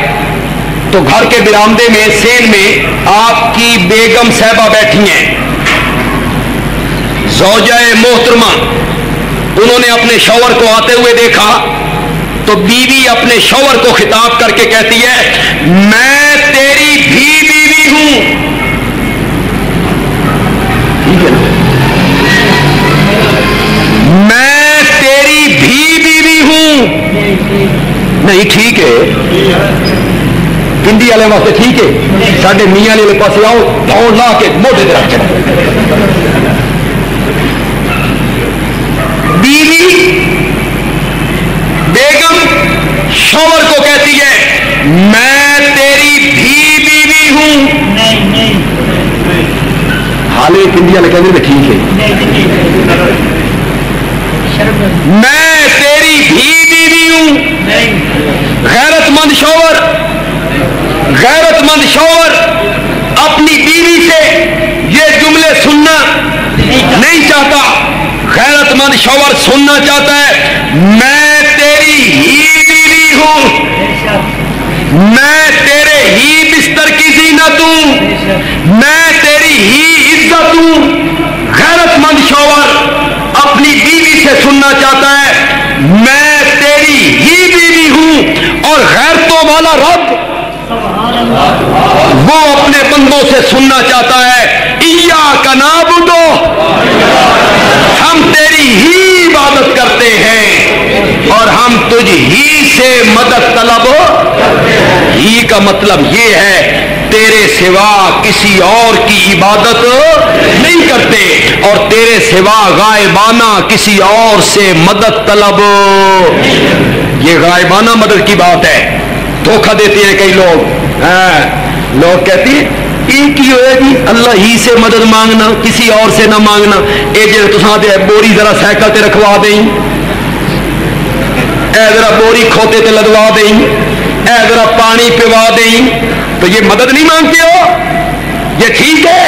تو گھر کے برآمدے میں سین میں آپ کی بیگم صاحبہ بیٹھی ہیں، زوجہ محترمہ۔ انہوں نے اپنے شوہر کو آتے ہوئے دیکھا تو بیوی اپنے شوہر کو خطاب کر کے کہتی ہے، میں تیری بھی بیوی ہوں۔ میں تیری بھی بیوی ہوں، نہیں ٹھیک ہے؟ پنڈی والے واسطے ٹھیک ہے، ساڈے میاں والے پاس آؤ، پاؤں لا کے موڈے پہ رکھ بیوی بیگم شوہر کو کہتی ہے، میں تیری بھی بیوی ہوں۔ حالے پنڈی والے کہتے ہیں ٹھیک ہے، میں تیری بھی بیوی ہوں۔ غیرت مند شوہر اپنی بیوی سے یہ جملے سننا نہیں چاہتا، غیرت مند شوہر سننا چاہتا ہے، میں تیری ہی بیوی ہوں، میں تیرے ہی بستر کی زینت ہوں، میں تیری ہی عزت ہوں۔ غیرت مند شوہر اپنی بیوی سے سننا چاہتا ہے، میں تیری ہی بیوی ہوں، اور غیرتوں والا رب وہ اپنے بندوں سے سننا چاہتا ہے، ایاک نعبد، ہم تیری ہی عبادت کرتے ہیں اور ہم تجھ ہی سے مدد طلب۔ ہی کا مطلب یہ ہے تیرے سوا کسی اور کی عبادت نہیں کرتے، اور تیرے سوا غائبانہ کسی اور سے مدد طلب۔ یہ غائبانہ مدد کی بات ہے، دھوکہ دیتے ہیں کئی لوگ۔ لوگ کہتے ہیں ایک ہی ہوئے گی، اللہ ہی سے مدد مانگنا، کسی اور سے نہ مانگنا۔ اے جی تساں تے بوری ذرا سائیکل تے رکھوا دیں، اے ذرا بوری کھوتے تے لدوا دیں، اے ذرا پانی پوا دیں، تو یہ مدد نہیں مانگتے ہو؟ یہ ٹھیک ہے؟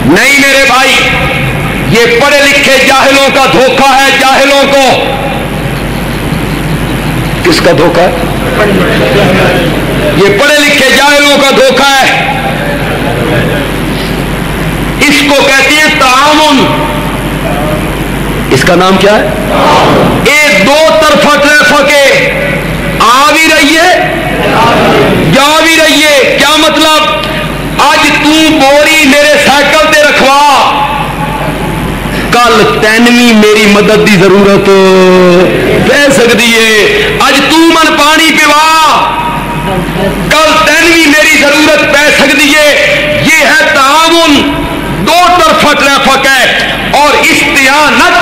نہیں میرے بھائی، یہ پڑھے لکھے جاہلوں کا دھوکہ ہے۔ جاہلوں کو کس کا دھوکہ ہے؟ یہ پڑھے لکھے جاہلوں کا دھوکہ ہے۔ اس کو کہتے ہیں تعاون۔ اس کا نام کیا ہے؟ ایک دو طرفہ ٹریفک ہے، آ بھی رہی ہے جا بھی رہی ہے۔ کیا مطلب؟ آج تو بوری میرے سائیکل تے رکھوا، کل تینویں میری مدد دی ضرورت پہ سکتی ہے۔ اج تو من پانی پیوا، کل تینویں میری ضرورت پہ سکتی ہے۔ یہ ہے تعاون، دو طرفہ ٹریفک ہے۔ اور استعانت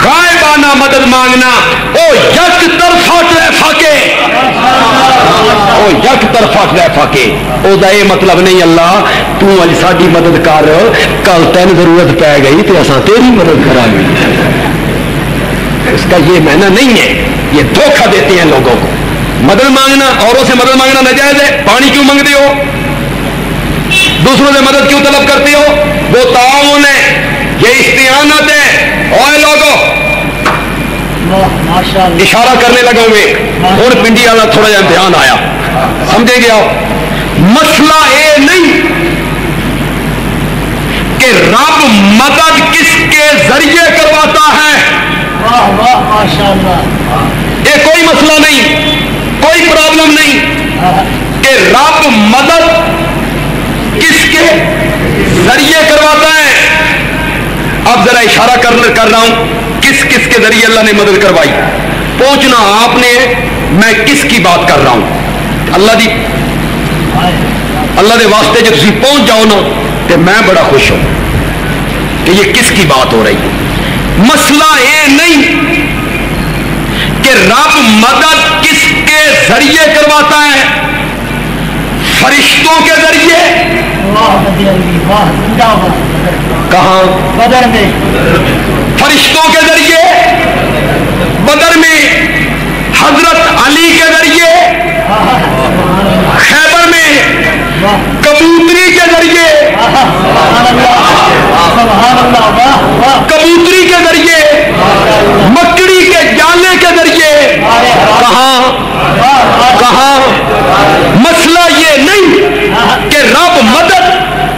غائبانہ مدد مانگنا او یک طرفہ ٹریفک ہے، او یک طرفہ ٹریفک ہے۔ او دا یہ مطلب نہیں اللہ تو اج ساڈی مدد کر، کل تین ضرورت پہ گئی تو اساں تیری مدد کرا گے۔ اس کا یہ معنی نہیں ہے، یہ دھوکہ دیتے ہیں لوگوں کو۔ مدد مانگنا، اوروں سے مدد مانگنا ناجائز ہے۔ پانی کیوں مانگتے ہو؟ دوسروں سے مدد کیوں طلب کرتے ہو؟ وہ تعاون ہے، یہ استعانت ہے۔ اوے لوگو ماشاءاللہ اشارہ کرنے لگا ہوئے ہوں پنڈی والا تھوڑا جہا امتحان آیا سمجھے گیا مسئلہ یہ نہیں کہ رب مدد کس کے ذریعے کرواتا ہے واہ واہ ماشاءاللہ یہ کوئی مسئلہ نہیں کوئی پرابلم نہیں کہ رب مدد کس کے ذریعے کرواتا ہے اب ذرا اشارہ کر رہا ہوں کس کس کے ذریعے اللہ نے مدد کروائی پہنچنا آپ نے میں کس کی بات کر رہا ہوں اللہ دے واسطے جب تسی پہنچ جاؤ نا تو میں بڑا خوش ہوں کہ یہ کس کی بات ہو رہی ہے مسئلہ یہ نہیں کہ رب مدد کس کے ذریعے کرواتا ہے فرشتوں کے ذریعے کہاں بدر میں فرشتوں کے ذریعے بدر میں حضرت علی کے ذریعے خیبر میں کبوتری کے ذریعے کبوتری کے ذریعے مکڑی کے جالے کے ذریعے کہاں کہاں مسئلہ یہ نہیں کہ رب مدد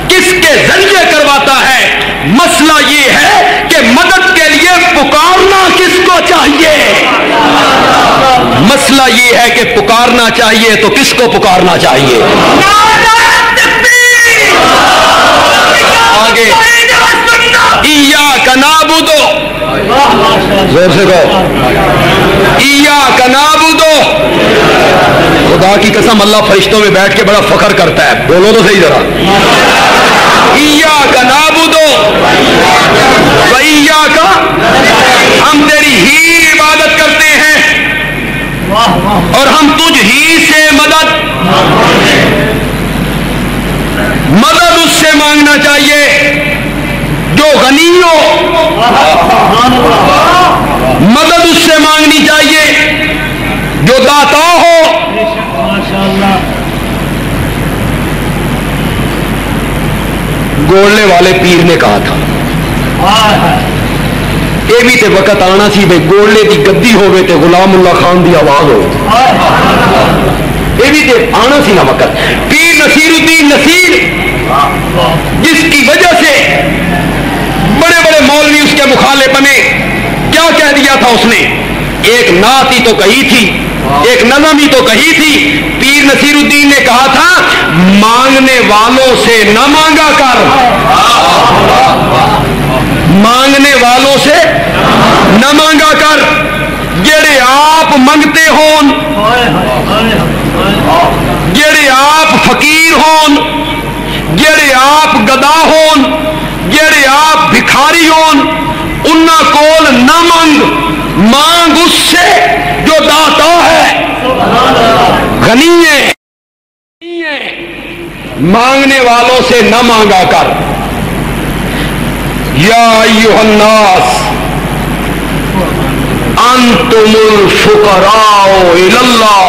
کس کے ذریعے کرواتا ہے مسئلہ یہ ہے کہ مدد کے لیے پکارنا کس کو چاہیے مسئلہ یہ ہے کہ پکارنا چاہیے تو کس کو پکارنا چاہیے آگے ایاک نعبد زور سے کہو ایاک نعبد خدا کی قسم اللہ فرشتوں میں بیٹھ کے بڑا فخر کرتا ہے بولو تو صحیح ذرا ایاک نعبد و ایاک ہم تیری ہی عبادت کرتے ہیں اور ہم تجھ ہی سے مدد اس سے مانگنا چاہیے جو غنی ہو مدد اس سے مانگنی چاہیے جو داتا ہو گولنے والے پیر نے کہا تھا یہ بھی تے وقت آنا سی بھائی گولنے کی گدی ہوئے تے غلام اللہ خان دی آواز ہو یہ بھی تے آنا سی نا وقت پیر نصیر الدین نصیر جس کی وجہ سے بڑے بڑے مولوی اس کے مخالف بنے کیا کہہ دیا تھا اس نے ایک نعت ہی تو کہی تھی ایک نظم ہی تو کہی تھی پیر نصیر الدین نے کہا تھا مانگنے والوں سے نہ مانگا کر مانگنے والوں سے نہ مانگا کر جڑے آپ منگتے ہون جڑے آپ فقیر ہون جڑے آپ گدا ہون جڑے آپ بھکھاری ہون انہاں کول نہ مانگ اس سے جو داتا ہے غنی ہے مانگنے والوں سے نہ مانگا کر یا ایھا الناس انتم الفقراء الی اللہ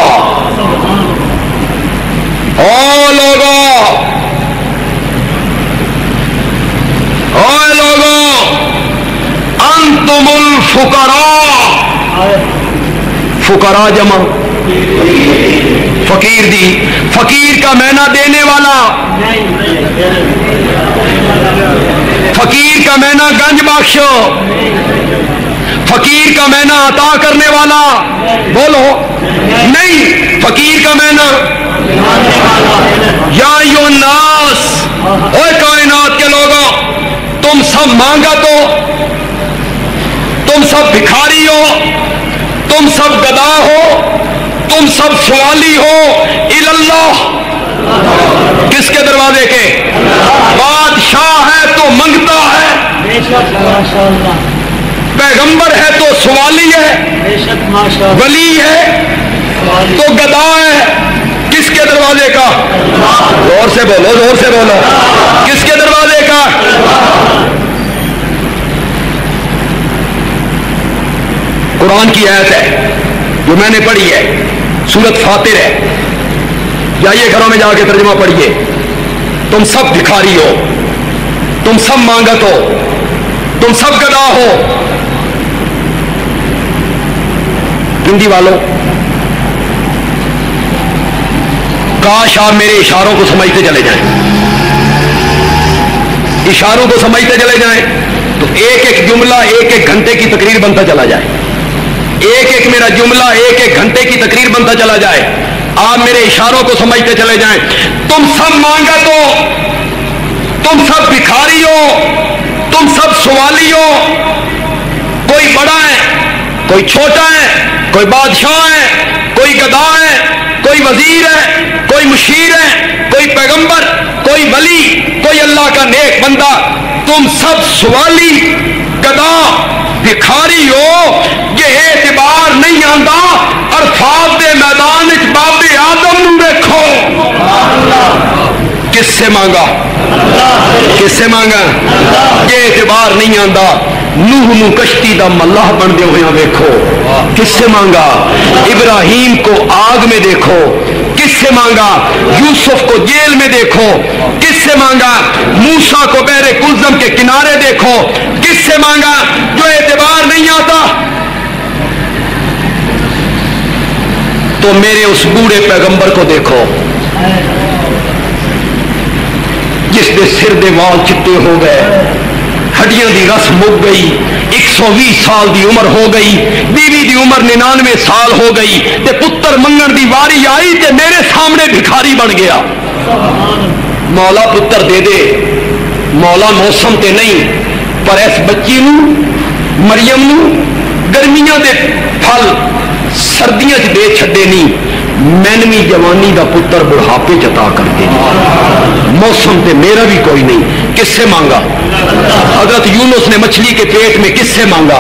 او لوگوں انتم الفقراء فقراء جمع فقیر دی فقیر کا معنی دینے والا فقیر کا معنی گنج بخش فقیر کا معنی عطا کرنے والا بولو نہیں فقیر کا معنی یا ایھا الناس اے کائنات کے لوگوں تم سب مانگا تو تم سب بھکاری ہو تم سب گدا ہو تم سب سوالی ہو اللہ کس کے دروازے کے بادشاہ ہے تو منگتا ہے پیغمبر ہے تو سوالی ہے ولی ہے تو گدا ہے کس کے دروازے کا زور سے بولو زور سے بولو کس کے دروازے کا قرآن کی آیت ہے جو میں نے پڑھی ہے سورت فاطر ہے جائیے گھروں میں جا کے ترجمہ پڑھیے تم سب بھکاری ہو تم سب مانگت ہو تم سب گدا ہو. ہندی والوں، کاش آپ میرے اشاروں کو سمجھتے چلے جائیں، اشاروں کو سمجھتے چلے جائیں تو ایک ایک جملہ ایک ایک گھنٹے کی تقریر بنتا چلا جائے. ایک ایک میرا جملہ ایک ایک گھنٹے کی تقریر بنتا چلا جائے. آپ میرے اشاروں کو سمجھتے چلے جائیں. تم سب مانگا تو، تم سب بھکاری ہو، تم سب سوالی ہو. کوئی بڑا ہے، کوئی چھوٹا ہے، کوئی بادشاہ ہے، کوئی گدا ہے، کوئی وزیر ہے، کوئی مشیر ہے، کوئی پیغمبر، کوئی ولی، کوئی اللہ کا نیک بندہ. تم سب سوالی، گدا، بھکاری ہو. یہ اعتبار نہیں آتا. عرفات دے میدان وچ بابے آدم نو دیکھو، کس سے مانگا؟ کس سے مانگا؟ یہ اعتبار نہیں آتا. نوح نو کشتی دا ملاح بندے ہوئے ویکھو، کس سے مانگا؟ ابراہیم کو آگ میں دیکھو، کس سے مانگا؟ یوسف کو جیل میں دیکھو، کس سے مانگا؟ موسیٰ کو بحر کلثم کے کنارے دیکھو، کس سے مانگا؟ جو اعتبار نہیں آتا. تو میرے اس بوڑھے پیغمبر کو دیکھو جس دے سر دے وال چٹے ہو گئے، ہڈیاں دی رس مک گئی، 120 سال دی عمر ہو گئی، بیوی دی عمر 99 سال ہو گئی، تے پتر منگن دی واری آئی تے میرے سامنے بھکاری بن گیا. مولا پتر دے دے، مولا موسم تے نہیں، پر اس بچی نو، مریم نو گرمیاں دے پھل سردیاں چ دے چھڈے نہیں، مینوی جوانی دا پتر بڑھاپے چتا کر دے. موسم تے میرا بھی کوئی نہیں، کس سے مانگا؟ حضرت یونس نے مچھلی کے پیٹ میں کس سے مانگا؟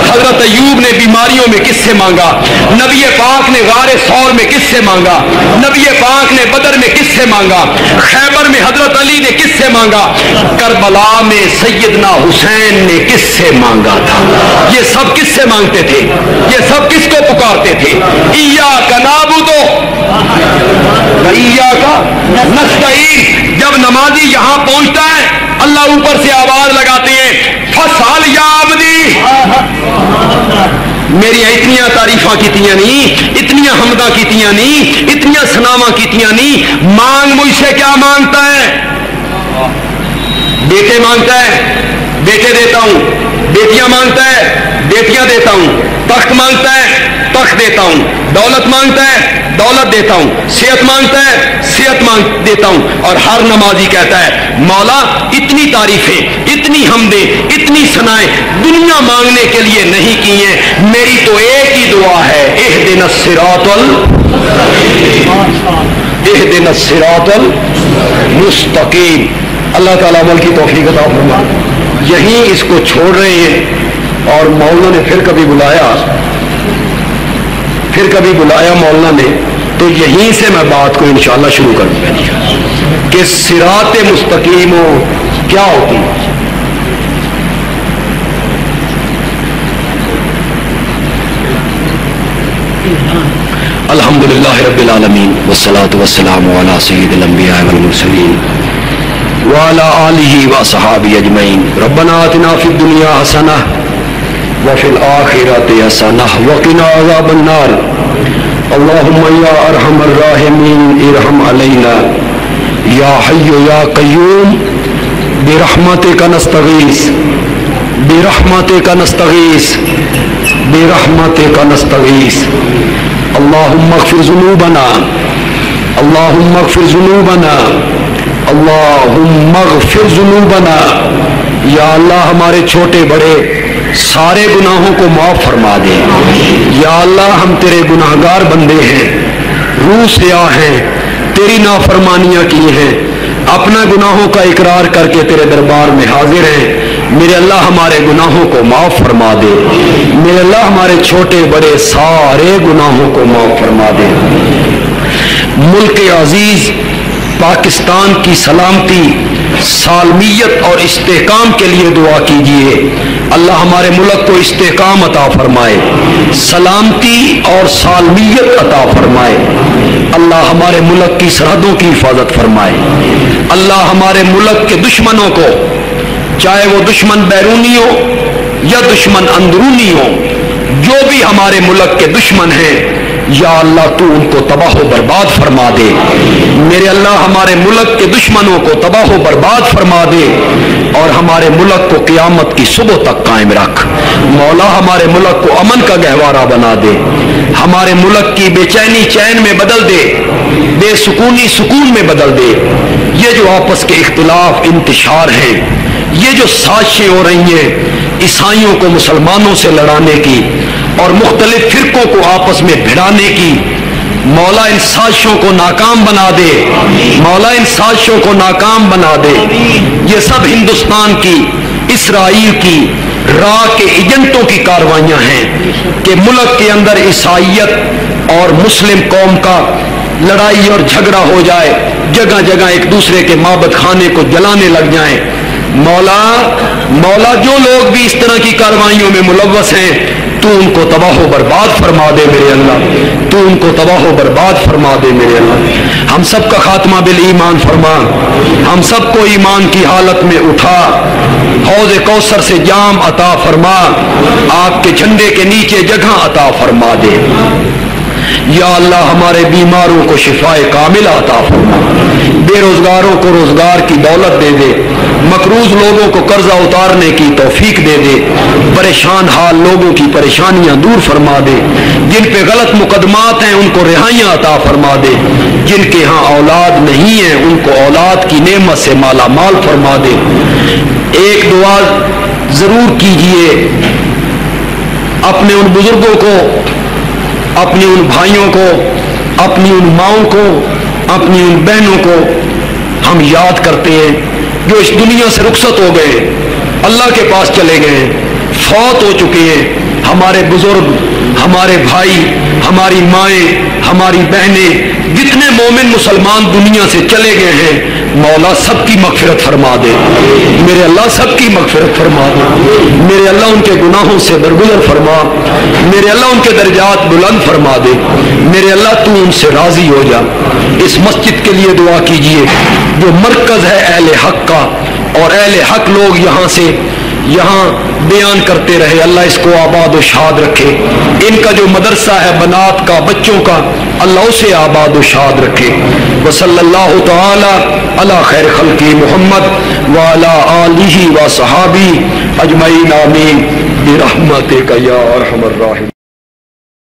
حضرت ایوب نے بیماریوں میں کس سے مانگا؟ نبی پاک نے غار ثور میں کس سے مانگا؟ نبی پاک نے بدر میں کس سے مانگا؟ خیبر میں حضرت علی نے کس سے مانگا؟ کربلا میں سیدنا حسین نے کس سے مانگا تھا؟ یہ سب کس سے مانگتے تھے؟ یہ سب کس کو پکارتے تھے؟ ایاک نعبد و ایاک نستعین. جب نمازی یہاں پہنچتا ہے اللہ اوپر سے آواز لگاتے ہیں فسأل یا عبدی. میری اتنیاں تعریفاں کیتیاں نہیں، اتنیاں حمداں کیتیاں نہیں، اتنیاں سناواں کیتیاں نہیں. مانگ مجھ سے کیا مانگتا ہے؟ بیٹے مانگتا ہے، بیٹے دیتا ہوں. بیٹیاں مانگتا ہے، بیٹیاں دیتا ہوں. تخت مانگتا ہے، تخت دیتا ہوں. دولت مانگتا ہے، دولت دیتا ہوں. صحت مانگتا ہے، صحت دیتا ہوں. اور ہر نمازی کہتا ہے مولا اتنی تعریفیں، اتنی حمدیں، اتنی ثنائیں دنیا مانگنے کے لیے نہیں کی ہیں. میری تو ایک ہی دعا ہے، اہدنا الصراط اہدنا الصراط المستقیم. اللہ تعالیٰ عمل کی توفیق عطا فرما. یہیں اس کو چھوڑ رہے ہیں اور مولانا نے پھر کبھی بلایا مولانا نے، تو یہیں سے میں بات کو انشاءاللہ شروع کر دوں کہ صراط مستقیم کیا ہوتی ہے. الحمدللہ رب العالمین والصلاة والسلام علی سید الانبیاء والمرسلین وعلى آلہ وصحابہ اجمعین. ربنا آتنا فی الدنیا حسنہ وفی الآخرۃ حسنہ وقنا عذاب النار. اللہم یا ارحم الراحمین ارحم علینا یا حی یا قیوم برحمتک نستغیث برحمتک نستغیث برحمتک نستغیث. اللہم اغفر ذنوبنا اللہم اغفر ذنوبنا اللہم اغفر ذنوبنا. یا اللہ ہمارے چھوٹے بڑے سارے گناہوں کو معاف فرما دے. یا اللہ ہم تیرے گناہگار بندے ہیں، روح سیاہ ہیں، تیری نافرمانیاں کی ہیں، اپنا گناہوں کا اقرار کر کے تیرے دربار میں حاضر ہیں. میرے اللہ ہمارے گناہوں کو معاف فرما دے. میرے اللہ ہمارے چھوٹے بڑے سارے گناہوں کو معاف فرما دے. ملک عزیز پاکستان کی سلامتی، سالمیت اور استحکام کے لیے دعا کیجیے. اللہ ہمارے ملک کو استحکام عطا فرمائے، سلامتی اور سالمیت عطا فرمائے. اللہ ہمارے ملک کی سرحدوں کی حفاظت فرمائے. اللہ ہمارے ملک کے دشمنوں کو چاہے وہ دشمن بیرونی ہو یا دشمن اندرونی ہو، جو بھی ہمارے ملک کے دشمن ہیں یا اللہ تو ان کو تباہ و برباد فرما دے۔ میرے اللہ ہمارے ملک کے دشمنوں کو تباہ و برباد فرما دے اور ہمارے ملک کو قیامت کی صبح تک قائم رکھ۔ مولا ہمارے ملک کو امن کا گہوارہ بنا دے، ہمارے ملک کی بے چینی چین میں بدل دے، بے سکونی سکون میں بدل دے۔ یہ جو آپس کے اختلاف انتشار ہیں، یہ جو سازشیں ہو رہی ہیں عیسائیوں کو مسلمانوں سے لڑانے کی اور مختلف فرقوں کو آپس میں بھڑانے کی، مولا ان سازشوں کو ناکام بنا دے، مولا ان سازشوں کو ناکام بنا دے۔ یہ سب ہندوستان کی، اسرائیل کی راہ کے ایجنٹوں کی کاروائیاں ہیں کہ ملک کے اندر عیسائیت اور مسلم قوم کا لڑائی اور جھگڑا ہو جائے، جگہ جگہ ایک دوسرے کے معبد خانے کو جلانے لگ جائیں۔ مولا جو لوگ بھی اس طرح کی کاروائیوں میں ملوث ہیں تو ان کو تباہ و برباد فرما دے میرے اللہ، تو ان کو تباہ و برباد فرما دے میرے اللہ۔ ہم سب کا خاتمہ بالایمان فرما، ہم سب کو ایمان کی حالت میں اٹھا، حوض کوثر سے جام عطا فرما، آپ کے جھنڈے کے نیچے جگہ عطا فرما دے۔ یا اللہ ہمارے بیماروں کو شفائے کاملہ عطا فرما، بے روزگاروں کو روزگار کی دولت دے دے، مقروض لوگوں کو قرضہ اتارنے کی توفیق دے دے، پریشان حال لوگوں کی پریشانیاں دور فرما دے، جن پہ غلط مقدمات ہیں ان کو رہائیاں عطا فرما دے، جن کے ہاں اولاد نہیں ہے ان کو اولاد کی نعمت سے مالا مال فرما دے۔ ایک دعا ضرور کیجئے، اپنے ان بزرگوں کو، اپنی ان بھائیوں کو، اپنی ان ماؤں کو، اپنی ان بہنوں کو ہم یاد کرتے ہیں جو اس دنیا سے رخصت ہو گئے، اللہ کے پاس چلے گئے، فوت ہو چکے ہیں۔ ہمارے بزرگ، ہمارے بھائی، ہماری مائیں، ہماری بہنیں، جتنے مومن مسلمان دنیا سے چلے گئے ہیں مولا سب کی مغفرت فرما دے میرے اللہ، سب کی مغفرت فرما دے میرے اللہ، ان کے گناہوں سے درگزر فرما میرے اللہ، ان کے درجات بلند فرما دے میرے اللہ، تو ان سے راضی ہو جا۔ اس مسجد کے لیے دعا کیجئے جو مرکز ہے اہل حق کا، اور اہل حق لوگ یہاں بیان کرتے رہے، اللہ اس کو آباد و شاد رکھے۔ ان کا جو مدرسہ ہے بنات کا، بچوں کا، اللہ اسے آباد و شاد رکھے۔ وصلی اللہ تعالی علی خیر خلقی محمد وعلی آلہ و صحابہ اجمعین، آمین برحمتک یا ارحم الراحمین۔